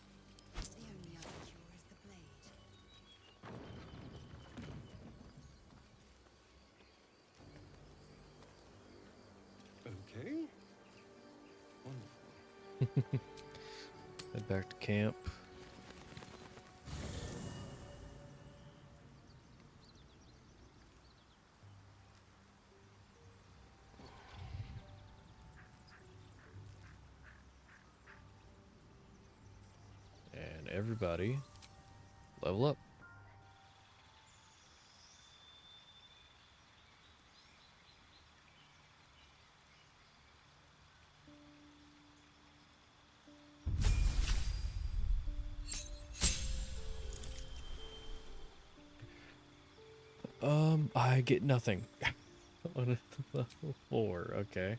The only other cure is the blade. Okay. Wonderful. Head back to camp. And everybody, level up. I get nothing. On level 4, okay.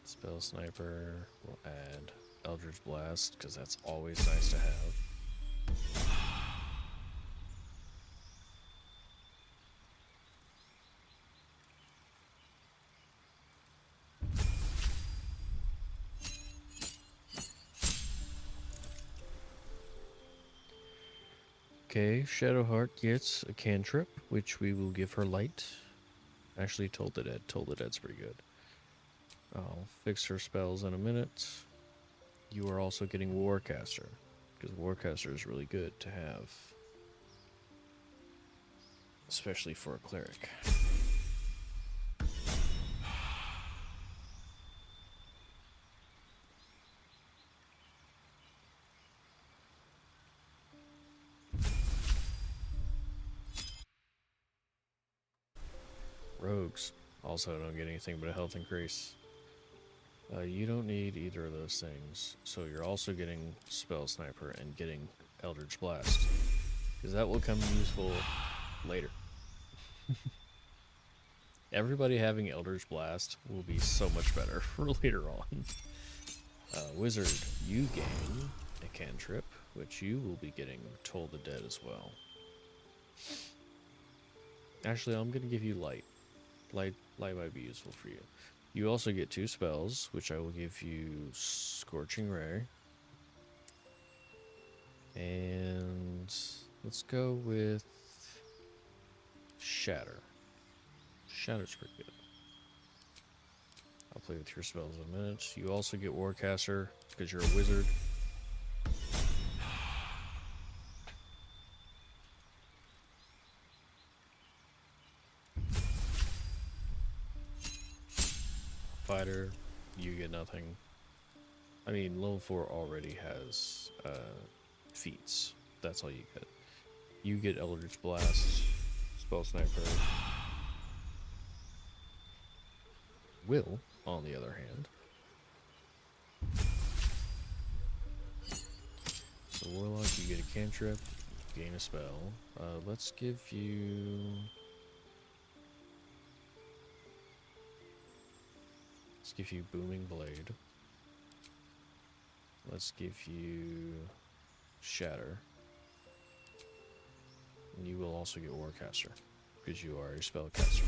Spell Sniper, we'll add Eldritch Blast, because that's always nice to have. Okay, Shadowheart gets a cantrip, which we will give her light. Actually, Toll the Dead. Toll the Dead's pretty good. I'll fix her spells in a minute. You are also getting Warcaster, because Warcaster is really good to have. Especially for a cleric. Rogues also don't get anything but a health increase. You don't need either of those things, so you're also getting Spell Sniper and getting Eldritch Blast, because that will come useful later. Everybody having Eldritch Blast will be so much better for later on. Wizard, you gain a cantrip, which you will be getting Toll the Dead as well. Actually, I'm going to give you Light. Light might be useful for you. You also get 2 spells, which I will give you Scorching Ray. And let's go with Shatter. Shatter's pretty good. I'll play with your spells in a minute. You also get Warcaster, because you're a wizard. Fighter, you get nothing. I mean, level 4 already has feats. That's all you get. You get Eldritch Blast, Spell Sniper. Wyll, on the other hand. The Warlock, you get a cantrip, gain a spell. Let's give you... Let's give you Booming Blade. Let's give you Shatter. And you will also get Warcaster, because you are a spellcaster.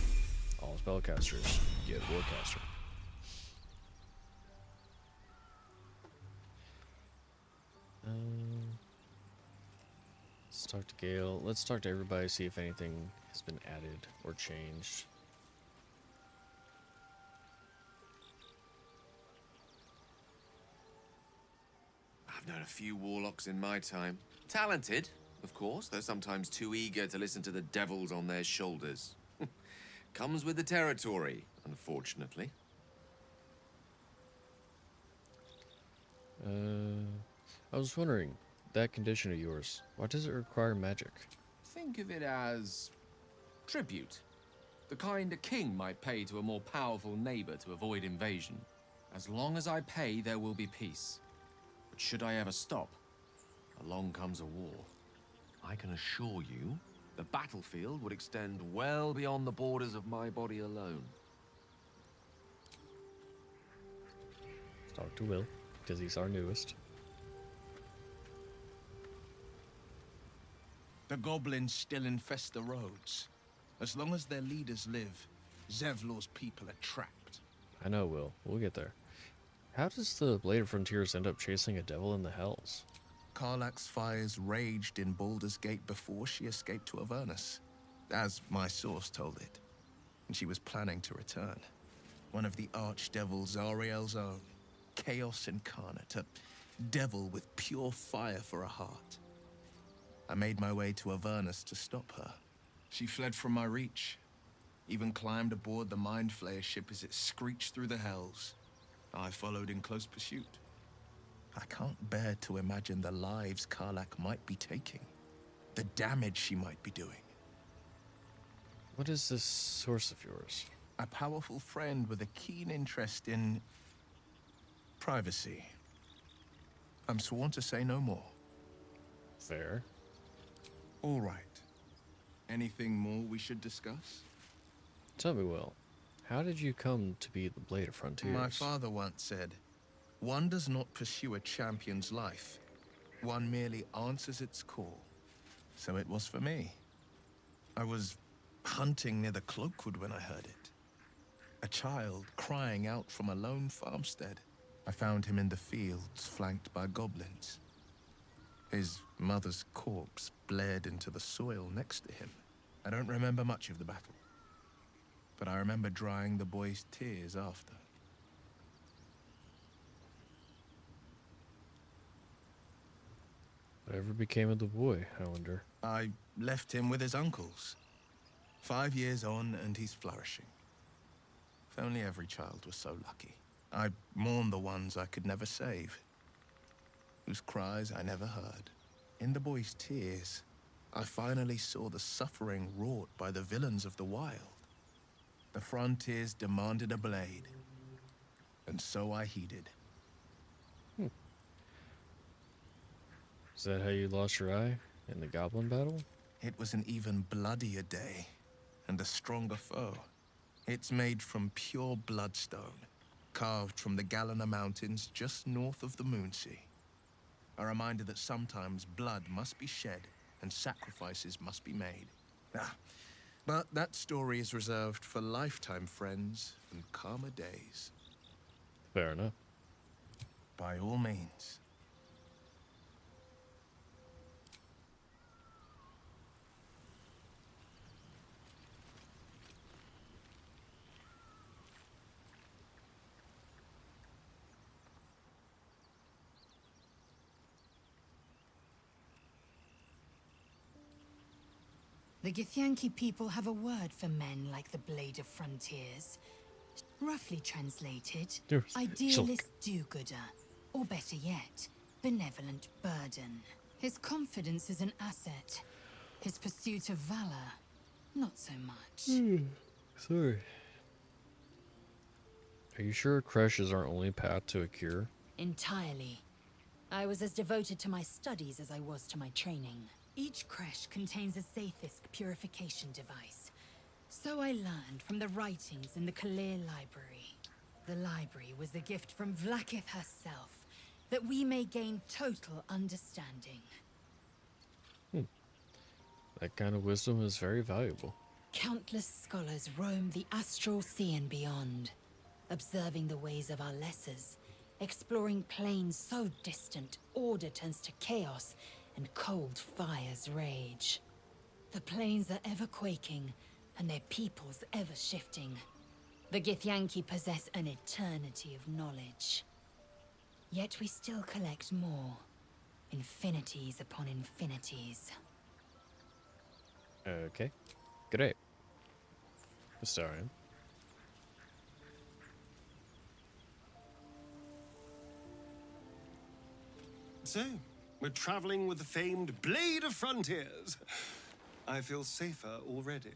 All spellcasters get Warcaster. Let's talk to Gale. Let's talk to everybody, see if anything has been added or changed. I've known a few warlocks in my time. Talented, of course, though sometimes too eager to listen to the devils on their shoulders. Comes with the territory, unfortunately. I was wondering, that condition of yours, why does it require magic? Think of it as tribute. The kind a king might pay to a more powerful neighbor to avoid invasion. As long as I pay, there will be peace. But should I ever stop, along comes a war. I can assure you, the battlefield would extend well beyond the borders of my body alone. Let's talk to Wyll, because he's our newest. The goblins still infest the roads. As long as their leaders live, Zevlor's people are trapped. I know, Wyll. We'll get there. How does the Blade of Frontiers end up chasing a devil in the hells? Karlach's fires raged in Baldur's Gate before she escaped to Avernus, as my source told it. And she was planning to return. One of the archdevil Zariel's own, Chaos Incarnate, a devil with pure fire for a heart. I made my way to Avernus to stop her. She fled from my reach, even climbed aboard the Mind Flayer ship as it screeched through the hells. I followed in close pursuit. I can't bear to imagine the lives Karlach might be taking, the damage she might be doing. What is this source of yours? A powerful friend with a keen interest in privacy. I'm sworn to say no more. Fair. All right. Anything more we should discuss? Tell me, Wyll, how did you come to be the Blade of Frontiers? My father once said, one does not pursue a champion's life. One merely answers its call. So it was for me. I was hunting near the Cloakwood when I heard it. A child crying out from a lone farmstead. I found him in the fields, flanked by goblins. His mother's corpse bled into the soil next to him. I don't remember much of the battle, but I remember drying the boy's tears after. Whatever became of the boy, I wonder? I left him with his uncles. 5 years on, and he's flourishing. If only every child was so lucky. I mourn the ones I could never save, whose cries I never heard. In the boy's tears, I finally saw the suffering wrought by the villains of the wild. The frontiers demanded a blade, and so I heeded. Is that how you lost your eye in the goblin battle? It was an even bloodier day, and a stronger foe. It's made from pure bloodstone, carved from the Galena Mountains just north of the Moonsea. A reminder that sometimes blood must be shed and sacrifices must be made. But that story is reserved for lifetime friends and calmer days. Fair enough. By all means. The Githyanki people have a word for men like the Blade of Frontiers. Roughly translated, idealist do-gooder, or better yet, benevolent burden. His confidence is an asset. His pursuit of valor, not so much. Sorry. Are you sure crush is our only path to a cure? Entirely. I was as devoted to my studies as I was to my training. Each creche contains a Zaithisk purification device. So I learned from the writings in the Kalir Library. The library was a gift from Likirth herself, that we may gain total understanding. That kind of wisdom is very valuable. Countless scholars roam the astral sea and beyond, observing the ways of our lessers, exploring planes so distant order turns to chaos and cold fires rage. The plains are ever quaking, and their peoples ever shifting. The Githyanki possess an eternity of knowledge. Yet we still collect more. Infinities upon infinities. Okay. Great. Historian. So, we're traveling with the famed Blade of Frontiers. I feel safer already.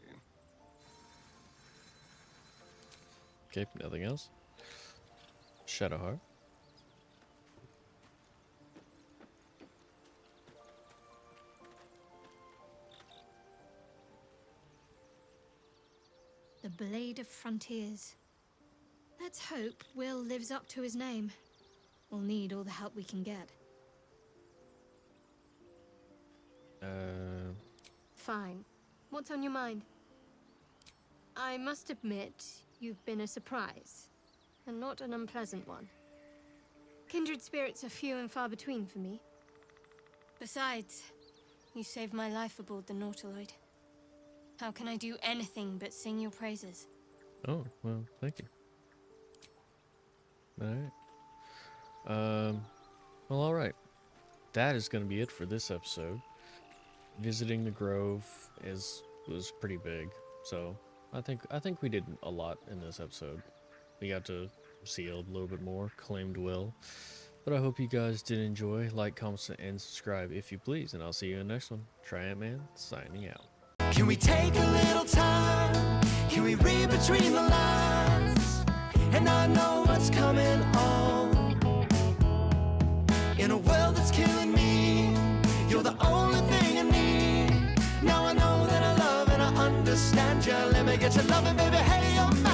Okay, nothing else. Shadowheart. The Blade of Frontiers. Let's hope Wyll lives up to his name. We'll need all the help we can get. Fine. What's on your mind? I must admit, you've been a surprise, and not an unpleasant one. Kindred spirits are few and far between for me. Besides, you saved my life aboard the Nautiloid. How can I do anything but sing your praises? Oh, well, thank you. Alright. Well, alright. That is going to be it for this episode. Visiting the Grove was pretty big, so I think we did a lot in this episode. We got to see a little bit more, claimed Wyll. But I hope you guys did enjoy. Like, comment, and subscribe if you please, and I'll see you in the next one. TriAntMan, signing out. Can we take a little time? Can we read between the lines and not know what's coming on? In a world understand you. Let me get you loving, baby. Hey, you're mine.